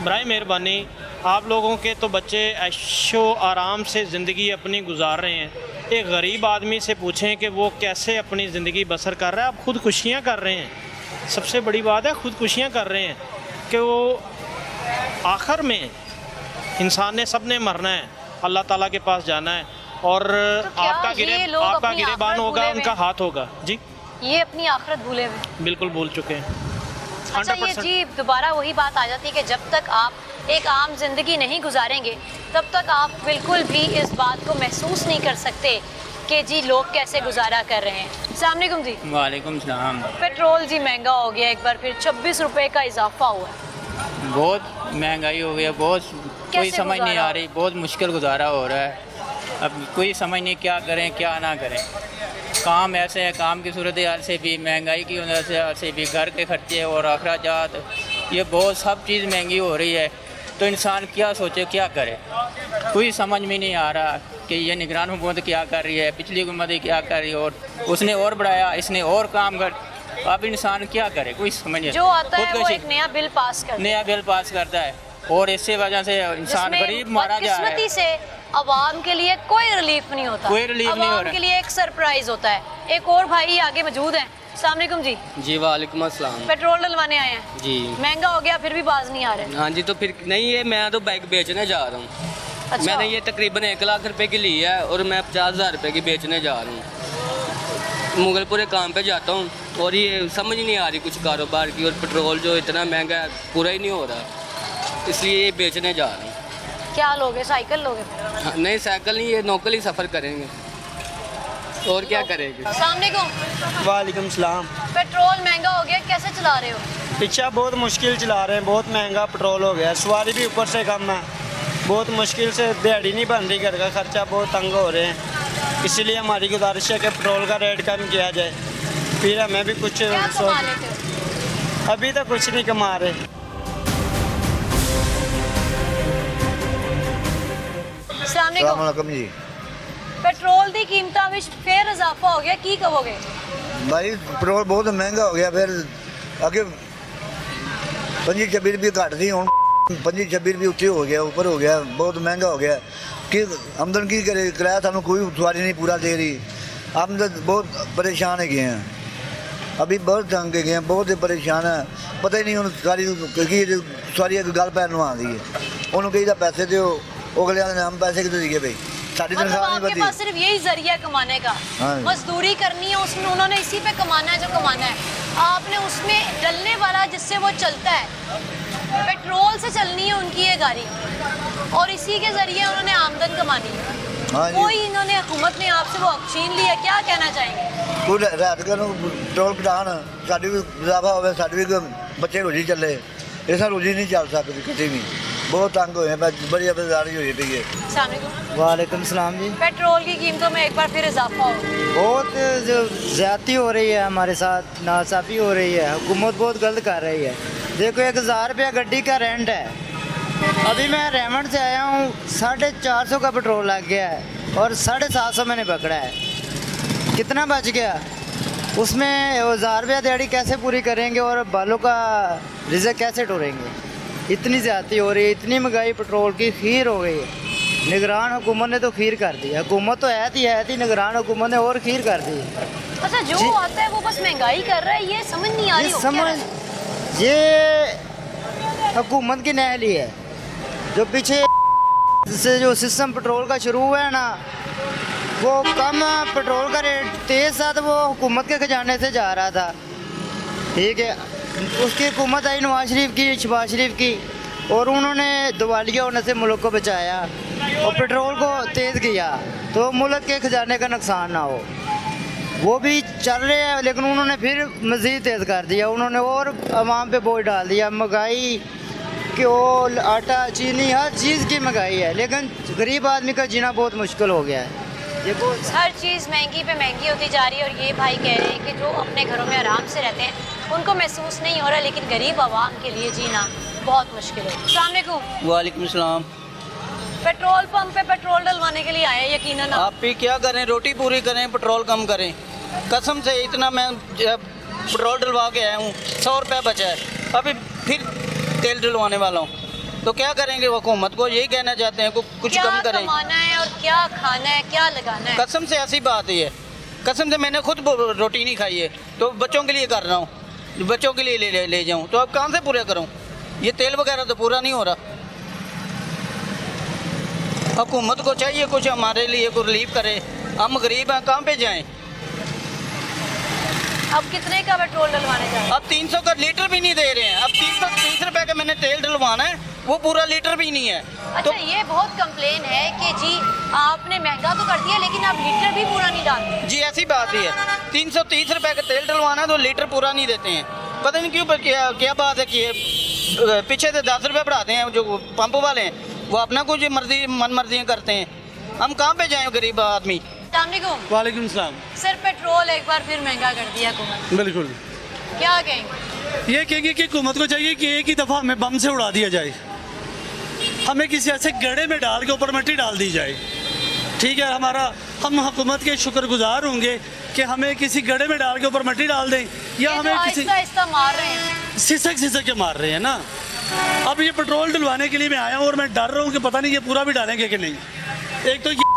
बराए मेहरबानी आप लोगों के तो बच्चे ऐशो आराम से ज़िंदगी अपनी गुजार रहे हैं। एक गरीब आदमी से पूछें कि वो कैसे अपनी ज़िंदगी बसर कर रहा है। आप खुदकुशियाँ कर रहे हैं, सबसे बड़ी बात है खुदकुशियाँ कर रहे हैं कि वो आखिर में इंसान ने सब ने मरना है, अल्लाह ताला के पास जाना है और आपका गिरेबान होगा, उनका हाथ होगा। जी ये अपनी आखिरत भूले हुए, बिल्कुल भूल चुके हैं। अच्छा ये जी दोबारा वही बात आ जाती है कि जब तक आप एक आम जिंदगी नहीं गुजारेंगे तब तक आप बिल्कुल भी इस बात को महसूस नहीं कर सकते कि जी लोग कैसे गुजारा कर रहे हैं। अस्सलाम वालेकुम जी। वालेकुम सलाम। पेट्रोल जी महंगा हो गया, एक बार फिर 26 रुपए का इजाफा हुआ है। बहुत महंगाई हो गई, बहुत कोई समझ नहीं आ रही, बहुत मुश्किल गुजारा हो रहा है। अब कोई समझ नहीं क्या करें क्या ना करें। काम ऐसे है, काम की सूरत हाल से भी, महंगाई की वजह से भी, घर के खर्चे और अखराजात, ये बहुत सब चीज़ महंगी हो रही है। तो इंसान क्या सोचे क्या करे, कोई समझ में नहीं आ रहा कि ये निगरान हुकूमत क्या कर रही है, पिछली हुकूमत क्या कर रही है, और उसने और बढ़ाया, इसने और काम कर। अब इंसान क्या करे, कोई समझ नहीं। जो आता है वो एक नया बिल पास करता है और इससे वजह से इंसान गरीब मारा जा रहा है। से अवाम के लिए कोई रिलीफ नहीं होता, कोई रिलीफ नहीं हो रहा, अवाम के लिए एक सरप्राइज होता है। एक और भाई आगे मौजूद हैं। अस्सलाम वालेकुम जी। जी वालेकुम अस्सलाम। पेट्रोल डलवाने आए हैं जी। महंगा हो गया फिर भी बाज नहीं आ रहे। हाँ जी, तो फिर नहीं है, मैं तो बाइक बेचने जा रहा हूँ। अच्छा। मैंने ये तकरीबन 1 लाख रुपए की ली है और मैं 50,000 रुपए की बेचने जा रहा हूँ। मुगलपुरे काम पे जाता हूँ और ये समझ नहीं आ रही कुछ कारोबार की, और पेट्रोल जो इतना महंगा है पूरा ही नहीं हो रहा, इसलिए ये बेचने जा रहा हूँ। क्या लोगे, साइकिल लोगे? हाँ, नहीं साइकिल नहीं, ये नौकल ही सफ़र करेंगे और क्या करेंगे। अस्सलाम वालेकुम। वालेकुम सलाम। पेट्रोल महंगा हो गया, कैसे चला रहे हो? पीछा बहुत मुश्किल चला रहे हैं, बहुत महंगा पेट्रोल हो गया, सवारी भी ऊपर से कम है, बहुत मुश्किल से दिहाड़ी नहीं बन रही, घर का खर्चा बहुत तंग हो रहे हैं। इसीलिए हमारी गुजारिश है कि पेट्रोल का रेट कम किया जाए, फिर हमें भी कुछ अभी तो कुछ नहीं कमा रहे। अस्सलाम वालेकुम जी। पेट्रोल दी कीमतां विच फिर इजाफा हो गया, की कहोगे? भाई पेट्रोल बहुत महंगा हो गया, फिर अगे 25-26 रुपये घट दी, हूँ 25-26 रुपये उत्ते हो गया, ऊपर हो गया, बहुत महंगा हो गया। कि आमदन की करे, किराया सानू कोई सवारी नहीं पूरा दे रही, हम तो बहुत परेशान है गए हैं, अभी बहुत तंग गए हैं, बहुत परेशान है। पता ही नहीं हूँ सारी सवारी एक गल पैन आती है, उन्होंने कही पैसे दो, अगले ने हम पैसे कितने दिए भाई, साड़ी तनख्वाह नहीं आपके पास सिर्फ यही जरिया है कमाने का, मजदूरी करनी है, उसमें उन्होंने इसी पे कमाना है जो कमाना है, आपने उसमें डलने वाला जिससे वो चलता है, पेट्रोल से चलनी है उनकी ये गाड़ी और इसी के जरिए उन्होंने आमदन कमानी है। कोई इन्होंने हुकूमत ने आपसे वो छीन लिया, क्या कहना चाहेंगे? कोई रात का पेट्रोल घटान, साड़ी भी इजाफा हो, साड़ी भी बच्चे रोजी चले, ऐसा रोजी नहीं चल सकती किसी भी, बहुत तंग हुए हैं, बड़ी बेजारी हुई पई है। वालेकुम सलाम जी। पेट्रोल की कीमतों में एक बार फिर इजाफा हो, बहुत ज़्यादती हो रही है, हमारे साथ नासाफी हो रही है, हुकूमत बहुत गलत कर रही है। देखो 1000 रुपया गड्डी का रेंट है, अभी मैं रेमंड से आया हूँ, 450 का पेट्रोल लग गया है और 750 मैंने पकड़ा है, कितना बच गया? उसमें 1000 रुपया दिहाड़ी कैसे पूरी करेंगे और बालों का रिज़्क कैसे टोरेंगे? इतनी ज़्यादती हो रही है, इतनी महंगाई पेट्रोल की खीर हो गई है। निगरान हुकूमत ने तो खीर कर दी, हुकूमत तो है थी, निगरान हुकूमत ने और खीर कर दी। अच्छा जो आता है वो बस महंगाई कर रहा है, ये समझ नहीं आ रही। ये हुकूमत की नहली है, जो पीछे से जो सिस्टम पेट्रोल का शुरू हुआ है ना, वो कम पेट्रोल का रेट तेज़ था, तो वो हुकूमत के खजाने से जा रहा था, ठीक है। उसकी हुकूमत आई नवाज शरीफ की, शहबाज शरीफ की, और उन्होंने दिवालिया होने से मुल्क को बचाया और पेट्रोल को तेज़ किया तो मुल्क के खजाने का नुकसान ना हो। वो भी चल रहे हैं, लेकिन उन्होंने फिर मज़ीद तेज़ कर दिया, उन्होंने और आवाम पे बोझ डाल दिया। महंगाई घ्योल आटा चीनी हर चीज़ की महंगाई है, लेकिन गरीब आदमी का जीना बहुत मुश्किल हो गया है। देखो हर चीज़ महंगी पे महंगी होती जा रही है और ये भाई कह रहे हैं कि जो अपने घरों में आराम से रहते हैं उनको महसूस नहीं हो रहा, लेकिन गरीब आवाम के लिए जीना बहुत मुश्किल है। अस्सलाम वालेकुम। वालेकुम सलाम। पेट्रोल पंप पे पेट्रोल डलवाने के लिए आए हैं, यकीनन आप भी क्या करें, रोटी पूरी करें, पेट्रोल कम करें। कसम से इतना मैं पेट्रोल डलवा के आया हूँ, 100 रुपये बचा है, अभी फिर तेल डलवाने वाला हूँ। तो क्या करेंगे, हुकूमत को यही कहना चाहते हैं कुछ कम करें। क्या कमाना है और क्या खाना है, क्या लगाना है? कसम से ऐसी बात ही है, कसम से मैंने खुद रोटी नहीं खाई है, तो बच्चों के लिए कर रहा हूँ, बच्चों के लिए ले जाऊँ, तो अब कहाँ से पूरा करूँ? ये तेल वगैरह तो पूरा नहीं हो रहा। हुकूमत को चाहिए कुछ हमारे लिए कुछ रिलीफ करे, हम गरीब हैं, कहाँ पे जाएं? अब कितने का पेट्रोल डलवाने जा रहे हैं? अब 300 का लीटर भी नहीं दे रहे हैं। अब 330 रुपए का मैंने तेल डलवाना है, वो पूरा लीटर भी नहीं है। अच्छा, ये बहुत कंप्लेन है कि जी आपने महंगा तो कर दिया लेकिन आप लीटर भी पूरा नहीं डालते। जी ऐसी बात ही है, 330 रुपए का तेल डलवाना है तो लीटर पूरा नहीं देते हैं। पता नहीं क्यों, क्या बात है कि पीछे से 10 रुपये बढ़ाते हैं जो पंप वाले हैं, वो अपना कुछ मन मर्जियाँ करते हैं। हम कहाँ पे जाएँ गरीब आदमी? वालेकुम सलाम। सर, पेट्रोल एक बार फिर महंगा कर दिया हुकूमत, बिल्कुल। क्या कहेंगे? ये कहेंगे कि हुकूमत को चाहिए कि एक ही दफ़ा हमें बम से उड़ा दिया जाए, हमें किसी ऐसे गड्ढे में डाल के ऊपर मिट्टी डाल दी जाए। ठीक है, हम हुकूमत के शुक्रगुजार होंगे कि हमें किसी गड्ढे में डाल के ऊपर मिट्टी डाल दें, या हमें किसी आहिस्ता मार रहे हैं, सिसक के मार रहे हैं ना। अब ये पेट्रोल डलवाने के लिए मैं आया हूँ और मैं डर रहा हूँ कि पता नहीं ये पूरा भी डालेंगे कि नहीं। एक तो ये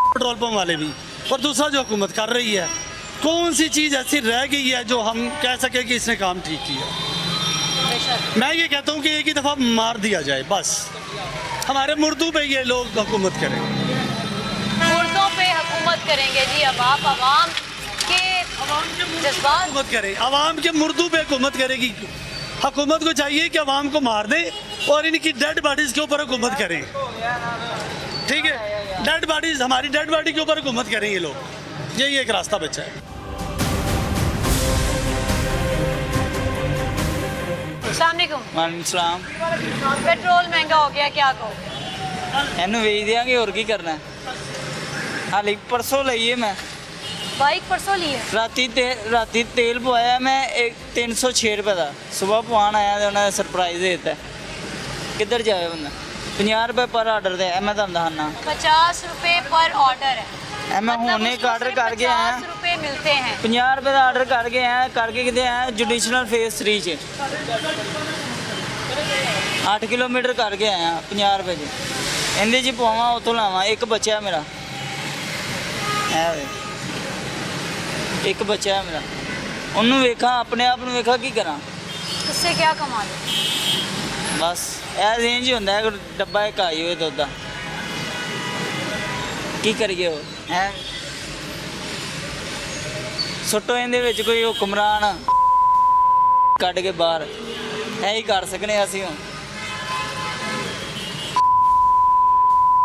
पेट्रोल पंप वाले भी, और दूसरा जो हुकूमत कर रही है, कौन सी चीज़ ऐसी रह गई है जो हम कह सके कि इसने काम ठीक किया? मैं ये कहता हूँ कि एक ही दफ़ा मार दिया जाए बस, हमारे मुर्दों पे ये लोग हुकूमत करें, मुर्दों पे हुकूमत करेंगे जी। अब आप आवाम के जज्बात हुकूमत करें, आवाम के मुर्दों पे हुकूमत करेगी। हुकूमत को चाहिए कि आवाम को मार दे और इनकी डेड बॉडीज़ के ऊपर हुकूमत करें। ठीक है, डेड बॉडीज़, हमारी डेड बॉडी के ऊपर हुकूमत करें ये लोग, यही एक रास्ता बचा है। वालेकुम। पेट्रोल महंगा हो गया, क्या कहो? ਇਹਨੂੰ ਵੇਚ ਦਿਆਂਗੇ, ਹੋਰ ਕੀ ਕਰਨਾ? ਹਾਲੇ ਪਰਸੋਂ ਲਈ ਹੈ ਮੈਂ बाइक, परसों ली है। ਰਾਤੀ ਤੇਲ ਪਵਾਇਆ ਮੈਂ 306 ਰੁਪਏ ਦਾ, ਸਵੇਰ ਪਵਾਉਣ ਆਇਆ ਤੇ ਉਹਨਾਂ ਨੇ ਸਰਪ੍ਰਾਈਜ਼ ਦੇ ਦਿੱਤਾ। ਕਿੱਧਰ ਜਾਵੇ ਬੰਦਾ? 50 रुपए पर ऑर्डर है, मैं तुम दहाना 50 रुपए पर ऑर्डर है। मैं हुणे एक ऑर्डर करके आया, 50 रुपए मिलते हैं। 50 रुपए का ऑर्डर करके आया, करके कितने आया जुडिशनल फेस 3 च 8 किलोमीटर करके आया 50 रुपए च। ਇਹਦੇ 'ਚ ਪਵਾਵਾਂ ਉਤੋਂ ਲਾਵਾਂ, ਇੱਕ ਬੱਚਾ ਮੇਰਾ ਹੈ ਵੇ, ਇੱਕ ਬੱਚਾ ਮੇਰਾ, ਉਹਨੂੰ ਵੇਖਾਂ, ਆਪਣੇ ਆਪ ਨੂੰ ਵੇਖਾਂ, ਕੀ ਕਰਾਂ? इससे क्या कमा लो? ਬਸ ਇਹ ਰੇਂਜ ਹੀ ਹੁੰਦਾ ਹੈ, ਡੱਬਾ ਇੱਕ ਆਈ ਹੋਏ ਦੁੱਧ ਦਾ, ਕੀ ਕਰੀਏ? ਉਹ ਹੈ ਸੁੱਟੋ ਇਹਦੇ ਵਿੱਚ ਕੋਈ ਹੁਕਮਰਾਨ ਕੱਢ ਕੇ ਬਾਹਰ, ਇਹ ਹੀ ਕਰ ਸਕਨੇ ਅਸੀਂ ਹੁਣ।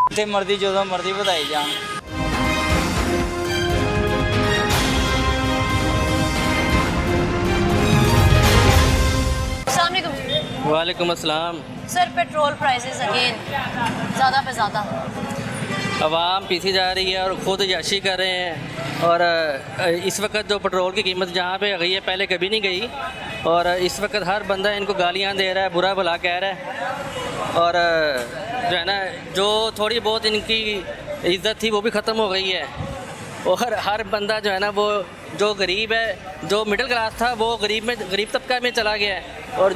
ਜਿੱਥੇ ਮਰਜ਼ੀ ਜਦੋਂ ਮਰਜ਼ੀ ਵਧਾਈ ਜਾਣ। वालेकुम अस्सलाम। सर, पेट्रोल प्राइसेस अगेन ज़्यादा पे ज़्यादा, आवाम पीछे जा रही है और ख़ुद याशी कर रहे हैं। और इस वक्त जो पेट्रोल की कीमत जहाँ पे गई है पहले कभी नहीं गई, और इस वक्त हर बंदा इनको गालियाँ दे रहा है, बुरा भला कह रहा है, और जो है ना, जो थोड़ी बहुत इनकी इज़्ज़त थी वो भी ख़त्म हो गई है। और हर बंदा जो है ना, वो जो गरीब है, जो मिडिल क्लास था, वो गरीब तबका में चला गया है, और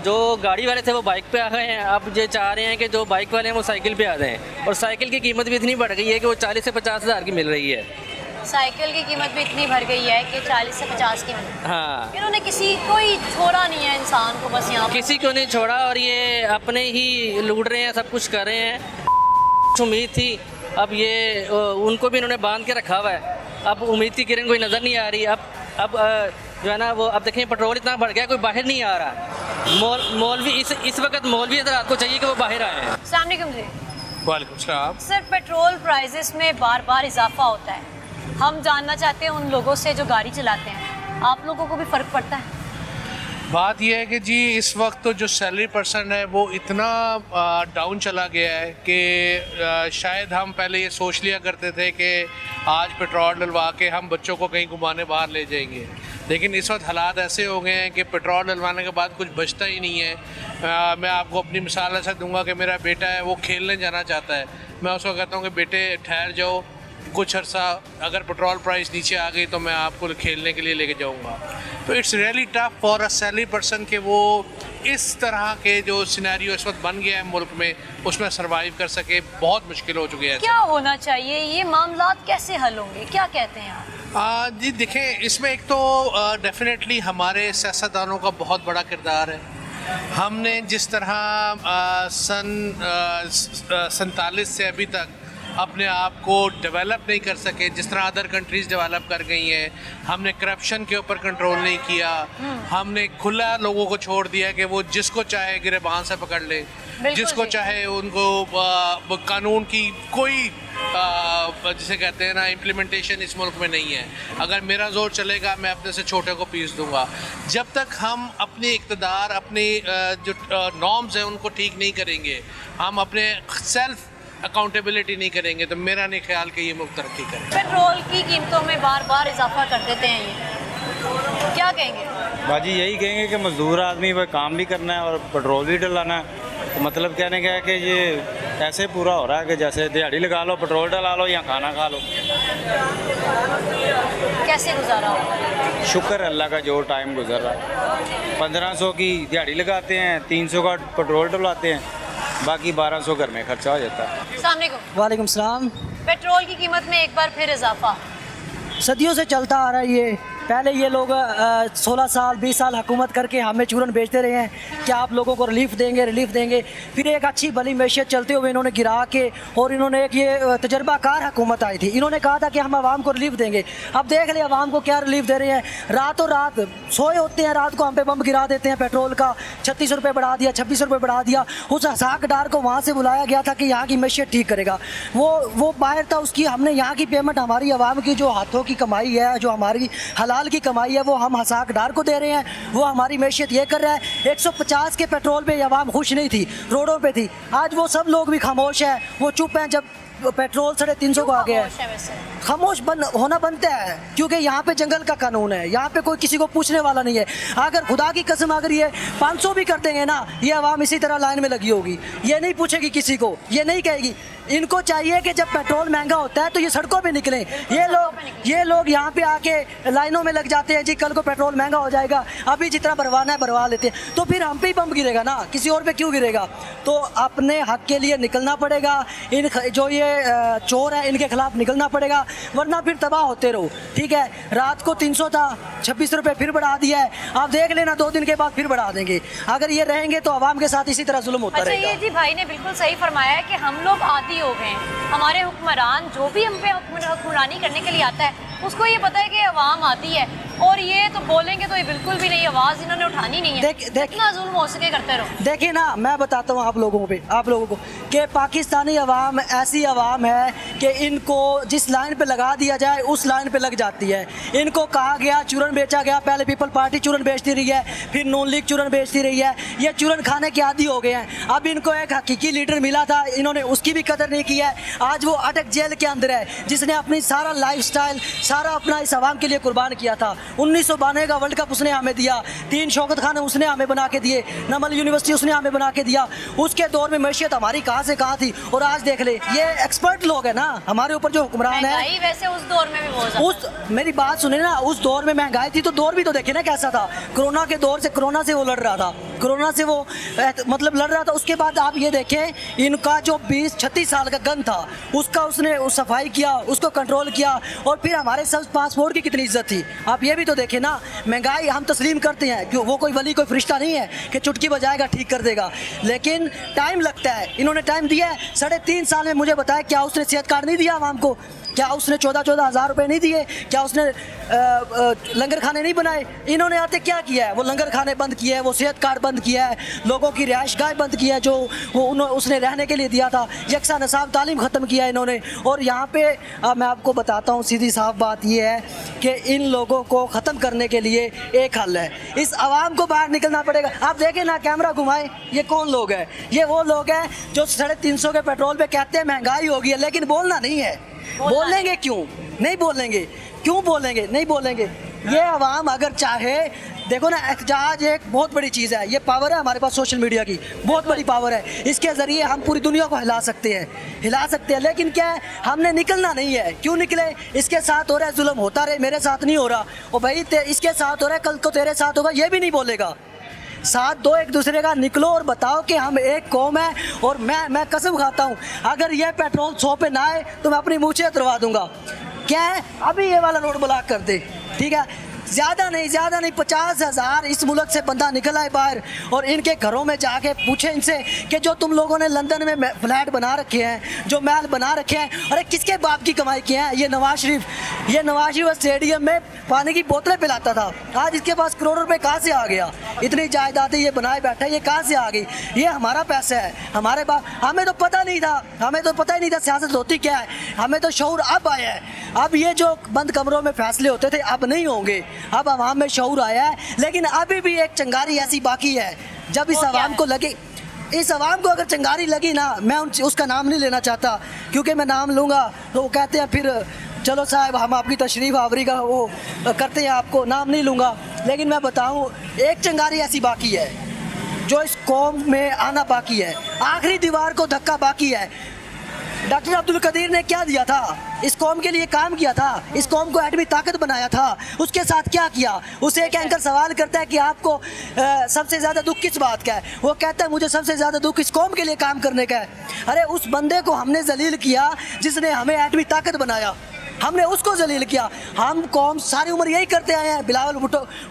जो गाड़ी वाले थे वो बाइक पे आ गए हैं। अब ये चाह रहे हैं कि जो बाइक वाले हैं वो साइकिल पे आ जाएं, और साइकिल की कीमत भी इतनी बढ़ गई है कि वो 40 से 50 हज़ार की मिल रही है। साइकिल की कीमत भी इतनी बढ़ गई है कि 40 से 50 की मिल। हाँ, इन्होंने कोई छोड़ा नहीं है इंसान को, बस यहाँ किसी को नहीं छोड़ा, और ये अपने ही लूट रहे हैं, सब कुछ कर रहे हैं। उम्मीद थी, अब ये उनको भी इन्होंने बांध के रखा हुआ है, अब उम्मीद की किरण कोई नज़र नहीं आ रही। अब जो है ना, वो अब देखें पेट्रोल इतना बढ़ गया, कोई बाहर नहीं आ रहा। मौलवी इस वक्त मौलवी हज़रात को चाहिए कि वो बाहर आए। अस्सलाम वालेकुम जी। वालेकुम सलाम। सर, पेट्रोल प्राइसेस में बार बार इजाफा होता है, हम जानना चाहते हैं उन लोगों से जो गाड़ी चलाते हैं, आप लोगों को भी फ़र्क पड़ता है? बात यह है कि जी इस वक्त तो जो सैलरी पर्सन है वो इतना डाउन चला गया है कि शायद हम पहले ये सोच लिया करते थे कि आज पेट्रोल डलवा के हम बच्चों को कहीं घुमाने बाहर ले जाएंगे, लेकिन इस वक्त हालात ऐसे हो गए हैं कि पेट्रोल डलवाने के बाद कुछ बचता ही नहीं है। मैं आपको अपनी मिसाल ऐसा दूंगा कि मेरा बेटा है, वो खेलने जाना चाहता है। मैं उसको कहता हूँ कि बेटे ठहर जाओ कुछ अर्सा, अगर पेट्रोल प्राइस नीचे आ गई तो मैं आपको खेलने के लिए लेके जाऊँगा। तो it's really tough for a salary person कि वो इस तरह के जो सिनेरियो इस वक्त बन गया है मुल्क में, उसमें सर्वाइव कर सके। बहुत मुश्किल हो चुकी है। क्या होना चाहिए, ये मामलात कैसे हल होंगे, क्या कहते हैं आप? जी देखें, इसमें एक तो डेफिनेटली हमारे सियासतदानों का बहुत बड़ा किरदार है। हमने जिस तरह सन 47 से अभी तक अपने आप को डेवलप नहीं कर सके, जिस तरह अदर कंट्रीज़ डेवलप कर गई हैं, हमने करप्शन के ऊपर कंट्रोल नहीं किया, हमने खुला लोगों को छोड़ दिया कि वो जिसको चाहे गिरबान से पकड़ ले, जिसको चाहे उनको कानून की कोई जिसे कहते हैं ना इम्प्लीमेंटेशन इस मुल्क में नहीं है। अगर मेरा जोर चलेगा मैं अपने से छोटे को पीस दूंगा। जब तक हम अपनी इक़्तिदार, अपनी जो नॉर्म्स हैं उनको ठीक नहीं करेंगे, हम अपने सेल्फ अकाउंटेबिलिटी नहीं करेंगे, तो मेरा नहीं ख्याल कि ये मुल्क तरक्की करे। पेट्रोल की कीमतों में बार बार इजाफा कर देते हैं, ये क्या कहेंगे? बाजी यही कहेंगे कि मजदूर आदमी वह काम भी करना है और पेट्रोल भी डलाना है। तो मतलब कहने का है कि ये ऐसे पूरा हो रहा है कि जैसे दिहाड़ी लगा लो, पेट्रोल डला लो या खाना खा लो। कैसे गुजारा होगा? शुक्र अल्लाह का जो टाइम गुजर रहा है। 1500 की दिहाड़ी लगाते हैं, 300 का पेट्रोल डलवाते हैं, बाकी 1200 घर में खर्चा हो जाता है। अस्सलाम वालेकुम। वालेकुम सलाम। पेट्रोल की कीमत में एक बार फिर इजाफा सदियों से चलता आ रहा है ये। पहले ये लोग 16 साल 20 साल हुकूमत करके हमें चूरन बेचते रहे हैं कि आप लोगों को रिलीफ देंगे। फिर एक अच्छी भली मैशियत चलते हुए इन्होंने गिरा के, और इन्होंने एक ये तजर्बाकार हुकूमत आई थी, इन्होंने कहा था कि हम आवाम को रिलीफ देंगे। अब देख ले आवाम को क्या रिलीफ दे रहे हैं। रातों रात सोए होते हैं, रात को हम पे बम गिरा देते हैं। पेट्रोल का 36 रुपये बढ़ा दिया, 26 रुपये बढ़ा दिया। उस हसाकदार को वहाँ से बुलाया गया था कि यहाँ की मैशियत ठीक करेगा। वो बाहर था, उसकी हमने यहाँ की पेमेंट हमारी आवाम की जो हाथों की कमाई है, जो हमारी हलाल की कमाई है, वो हम हसाकदार को दे रहे हैं। वो हमारी मैशियत ये कर रहा है। 150 के पेट्रोल पे आवाम खुश नहीं थी, रोडों पे थी। आज वो सब लोग भी खामोश हैं, वो चुप हैं। जब पेट्रोल 350 को आ गया है, खामोश होना बनता है, क्योंकि यहाँ पे जंगल का कानून है, यहाँ पे कोई किसी को पूछने वाला नहीं है। अगर खुदा की कसम अगर ये 500 भी कर देंगे ना, ये आवाम इसी तरह लाइन में लगी होगी, ये नहीं पूछेगी किसी को, ये नहीं कहेगी। इनको चाहिए कि जब पेट्रोल महंगा होता है तो ये सड़कों पे निकलें। ये लोग यहाँ पे आके लाइनों में लग जाते हैं, जी कल को पेट्रोल महंगा हो जाएगा, अभी जितना भरवाना है भरवा लेते हैं, तो फिर हम पे ही बम गिरेगा ना, किसी और पे क्यों गिरेगा? तो अपने हक के लिए निकलना पड़ेगा। इन जो ये चोर है इनके खिलाफ निकलना पड़ेगा, वरना फिर तबाह होते रहो। ठीक है, रात को 300 था, 26 रुपये फिर बढ़ा दिया है। आप देख लेना 2 दिन के बाद फिर बढ़ा देंगे। अगर ये रहेंगे तो आवाम के साथ इसी तरह जुल्म होता रहेगा। ये जी भाई ने बिल्कुल सही फरमाया है कि हम लोग आदी हो गए हैं। हमारे हुक्मरान जो भी हम पे हुक्मरानी करने के लिए आता है, उसको ये पता है कि आवाम आती है, और ये तो बोलेंगे तो ये बिल्कुल भी नहीं, आवाज़ इन्होंने उठानी नहीं है। जितना जुल्म हो सके करते रहो। देखिए ना, मैं बताता हूँ आप लोगों को कि पाकिस्तानी अवाम ऐसी अवाम है कि इनको जिस लाइन पे लगा दिया जाए उस लाइन पे लग जाती है। इनको कहा गया, चूरन बेचा गया, पहले पीपल पार्टी चूरन बेचती रही है, फिर नून लीग चूरन बेचती रही है। ये चूरन खाने के आदी हो गए हैं। अब इनको एक हकीकी लीडर मिला था, इन्होंने उसकी भी कदर नहीं की है। आज वो अटक जेल के अंदर है, जिसने अपनी सारा लाइफस्टाइल सारा अपना इस आवाम के लिए कुर्बान किया था। 1992 का वर्ल्ड कप उसने हमें दिया, 3 शौकत खाने उसने हमें बना के दिए, नमल यूनिवर्सिटी उसने हमें बना के दिया। उसके दौर में मैशियत हमारी कहाँ से कहाँ थी, और आज देख ले, ये एक्सपर्ट लोग हैं ना हमारे ऊपर जो हुक्मरान है। वैसे उस दौर में भी बहुत मेरी बात सुने ना, उस दौर में महंगाई थी, तो दौर भी तो देखे ना कैसा था। कोरोना के दौर से, कोरोना से वो लड़ रहा था, कोरोना से वो मतलब लड़ रहा था। उसके बाद आप ये देखें, इनका जो 20-36 साल का गन था, उसका उसने सफाई किया, उसको कंट्रोल किया, और फिर हमारे सब पासपोर्ट की कितनी इज्जत थी। आप ये भी तो देखें ना, महंगाई हम तस्लीम करते हैं, क्यों वो कोई वली कोई फरिश्ता नहीं है कि चुटकी बजाएगा ठीक कर देगा, लेकिन टाइम लगता है। इन्होंने टाइम दिया है, 3.5 साल में मुझे बताया, क्या उसने सेहत कार्ड नहीं दिया आवाम को? क्या उसने 14-14 हज़ार रुपये नहीं दिए? क्या उसने लंगर खाने नहीं बनाए? इन्होंने आते क्या किया है? वो लंगर खाने बंद किए हैं, वो सेहत कार्ड बंद किया है, लोगों की रिहाइश गाह बंद किया है जो उसने रहने के लिए दिया था, यकसा नसाब तालीम ख़त्म किया है इन्होंने। और यहाँ पे मैं आपको बताता हूँ, सीधी साफ बात ये है कि इन लोगों को ख़त्म करने के लिए एक हल है, इस आवाम को बाहर निकलना पड़ेगा। आप देखें ना, कैमरा घुमाएं, ये कौन लोग हैं? ये वो लोग हैं जो 350 के पेट्रोल पे कहते हैं महंगाई होगी है, लेकिन बोलना नहीं है। बोलेंगे क्यों? नहीं बोलेंगे। क्यों बोलेंगे? नहीं बोलेंगे, ये आवाम अगर चाहे, देखो ना, एहतजाज एक बहुत बड़ी चीज़ है, ये पावर है हमारे पास सोशल मीडिया की, बहुत बड़ी पावर है। इसके ज़रिए हम पूरी दुनिया को हिला सकते हैं, लेकिन क्या है, हमने निकलना नहीं है। क्यों निकले? इसके साथ हो रहा है जुल्म, होता रहे, मेरे साथ नहीं हो रहा, और भाई इसके साथ हो रहा है, कल को तेरे साथ होगा, ये भी नहीं बोलेगा। साथ दो एक दूसरे का, निकलो और बताओ कि हम एक कौम है। और मैं कसम खाता हूँ, अगर ये पेट्रोल 100 पे ना आए तो मैं अपनी मूछें उतरवा दूंगा। क्या है, अभी ये वाला रोड ब्लॉक कर दे, ठीक है, ज़्यादा नहीं 50,000 इस मुल्क से बंदा निकल आए बाहर, और इनके घरों में जाके पूछे इनसे कि जो तुम लोगों ने लंदन में फ्लैट बना रखे हैं, जो महल बना रखे हैं, अरे किसके बाप की कमाई की है? ये नवाज शरीफ स्टेडियम में पानी की बोतलें पिलाता था, आज इसके पास करोड़ों रुपए कहाँ से आ गया? इतनी जायदादें ये बनाए बैठा है, ये कहाँ से आ गई? ये हमारा पैसा है, हमारे बाप, हमें तो पता ही नहीं था सियासत होती क्या है। हमें तो शऊर अब आया है। अब ये जो बंद कमरों में फैसले होते थे अब नहीं होंगे, अब आवाम में शऊर आया है। लेकिन अभी भी एक चंगारी ऐसी बाकी है, जब इस आवाम को लगे, इस आवाम को अगर चंगारी लगी ना, मैं उसका नाम नहीं लेना चाहता, क्योंकि मैं नाम लूँगा तो वो कहते हैं फिर चलो साहब हम आपकी तशरीफ़ आवरी का वो करते हैं, आपको नाम नहीं लूँगा। लेकिन मैं बताऊँ, एक चंगारी ऐसी बाकी है जो इस कौम में आना बाकी है, आखिरी दीवार को धक्का बाकी है। डॉक्टर अब्दुल कदीर ने क्या दिया था? इस कौम के लिए काम किया था, इस कौम को एटमी ताकत बनाया था। उसके साथ क्या किया? उसे एक एंकर सवाल करता है कि आपको सबसे ज़्यादा दुख किस बात का है? वो कहता है मुझे सबसे ज़्यादा दुख इस कौम के लिए काम करने का है। अरे उस बंदे को हमने जलील किया जिसने हमें एटमी ताकत बनाया, हमने उसको जलील किया। हम कौम सारी उम्र यही करते आए हैं।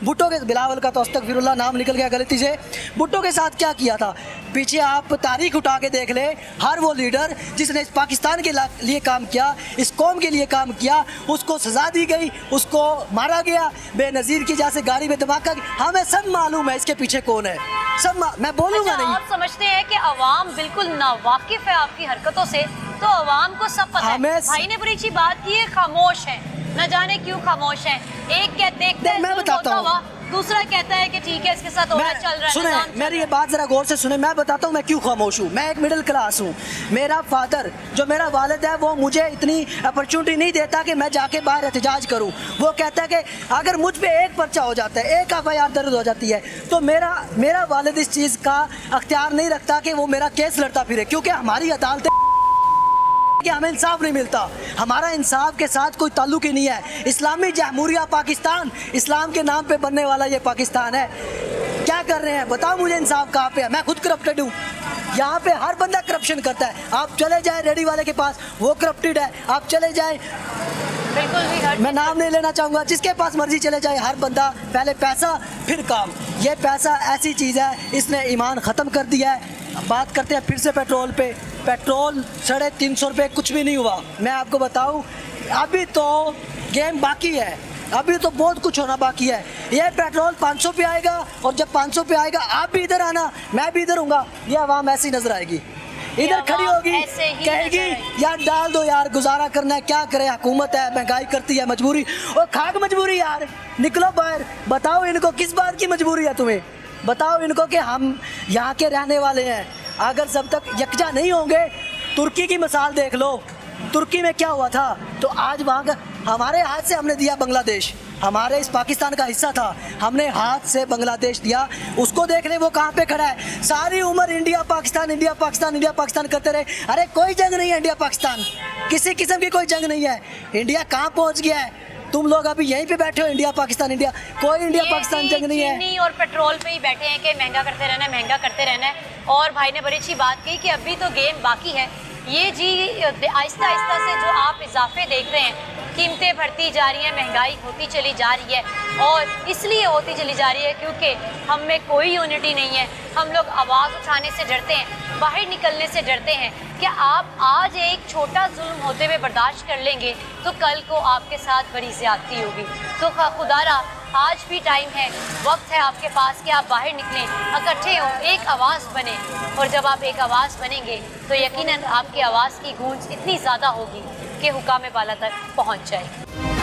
भुट्टो के, बिलावल का तो अस्तगफिरुल्लाह नाम निकल गया गलती से, भुट्टो के साथ क्या किया था? पीछे आप तारीख उठा के देख ले, हर वो लीडर जिसने इस पाकिस्तान के लिए काम किया, इस कौम के लिए काम किया, उसको सजा दी गई, उसको मारा गया, बेनज़ीर की जैसे गाड़ी में धमाका। हमें सब मालूम है इसके पीछे कौन है, सब मैं बोलूँगा नहीं। आप समझते हैं कि अवाम बिल्कुल नावाकिफ है आपकी हरकतों से, तो अवाम को सब पता है। भाई ने बड़ी अच्छी बात की है, खामोश है, न जाने क्यों खामोश है। एक देखते हैं मैं बताता हूँ, दूसरा कहता है कि ठीक है इसके साथ और चल रहा है। सुने मेरी ये बात जरा गौर से सुने, मैं बताता हूँ मैं क्यों खामोश हूँ। मैं एक मिडिल क्लास हूँ। मेरा फादर, जो मेरा वालिद है, वो मुझे इतनी अपॉर्चुनिटी नहीं देता कि मैं जाके बाहर एहतजाज करूँ। वो कहता है कि अगर मुझ पे एक पर्चा हो जाता है, एक FIR दर्ज हो जाती है, तो मेरा वालिद इस चीज़ का अख्तियार नहीं रखता कि वो मेरा केस लड़ता फिरे, क्योंकि हमारी अदालतें कि हमें इंसाफ नहीं मिलता। हमारा इंसाफ के साथ कोई ताल्लुक ही नहीं है। इस्लामी जमहूरिया पाकिस्तान, इस्लाम के नाम पे बनने वाला ये पाकिस्तान है। क्या कर रहे हैं बताओ मुझे, इंसाफ कहाँ पे है? मैं खुद करप्टेड हूँ, यहाँ पे हर बंदा करप्शन करता है। आप चले जाए रेडी वाले के पास, वो करप्टेड है। आप चले जाए, बिल्कुल भी मैं नाम नहीं लेना चाहूँगा, जिसके पास मर्जी चले जाए, हर बंदा पहले पैसा फिर काम। ये पैसा ऐसी चीज़ है, इसने ईमान ख़त्म कर दिया है। बात करते हैं फिर से पेट्रोल पे। पेट्रोल 350 रुपये कुछ भी नहीं हुआ। मैं आपको बताऊं, अभी तो गेम बाकी है, अभी तो बहुत कुछ होना बाकी है। ये पेट्रोल 500 पे आएगा, और जब 500 पे आएगा आप भी इधर आना, मैं भी इधर हूँगा, ये आवाम ऐसी नजर आएगी, इधर खड़ी होगी, कहेगी यार डाल दो यार, गुजारा करना है, क्या करे, हुकूमत है, महंगाई करती है, मजबूरी, और खाक मजबूरी यार, निकलो बाहर, बताओ इनको किस बात की मजबूरी है तुम्हें? बताओ इनको कि हम यहाँ के रहने वाले हैं। अगर जब तक यकजा नहीं होंगे, तुर्की की मिसाल देख लो, तुर्की में क्या हुआ था, तो आज वहाँ का हमारे हाथ से हमने दिया बांग्लादेश, हमारे इस पाकिस्तान का हिस्सा था, हमने हाथ से बांग्लादेश दिया। उसको देख ले वो कहाँ पे खड़ा है। सारी उम्र India Pakistan India Pakistan India Pakistan करते रहे। अरे कोई जंग नहीं है इंडिया पाकिस्तान, किसी किस्म की कोई जंग नहीं है। इंडिया कहाँ पहुँच गया है? तुम लोग अभी यहीं पे बैठे हो, इंडिया पाकिस्तान इंडिया, कोई इंडिया पाकिस्तान जंग नहीं है। चीनी और पेट्रोल पे ही बैठे हैं कि महंगा करते रहना है, महंगा करते रहना है। और भाई ने बड़ी अच्छी बात कही कि अभी तो गेम बाकी है। ये जी आहिस्ता आहिस्ता से जो आप इजाफे देख रहे हैं, कीमतें बढ़ती जा रही हैं, महंगाई होती चली जा रही है, और इसलिए होती चली जा रही है क्योंकि हम में कोई यूनिटी नहीं है। हम लोग आवाज़ उठाने से डरते हैं, बाहर निकलने से डरते हैं। क्या आप आज एक छोटा जुल्म होते हुए बर्दाश्त कर लेंगे तो कल को आपके साथ बड़ी ज़्यादती होगी। तो खुदारा आज भी टाइम है, वक्त है आपके पास कि आप बाहर निकलें, इकट्ठे हों, एक आवाज़ बने। और जब आप एक आवाज़ बनेंगे तो यकीनन आपकी आवाज़ की गूंज इतनी ज़्यादा होगी कि हुकाम बाला तक पहुँच जाएगी।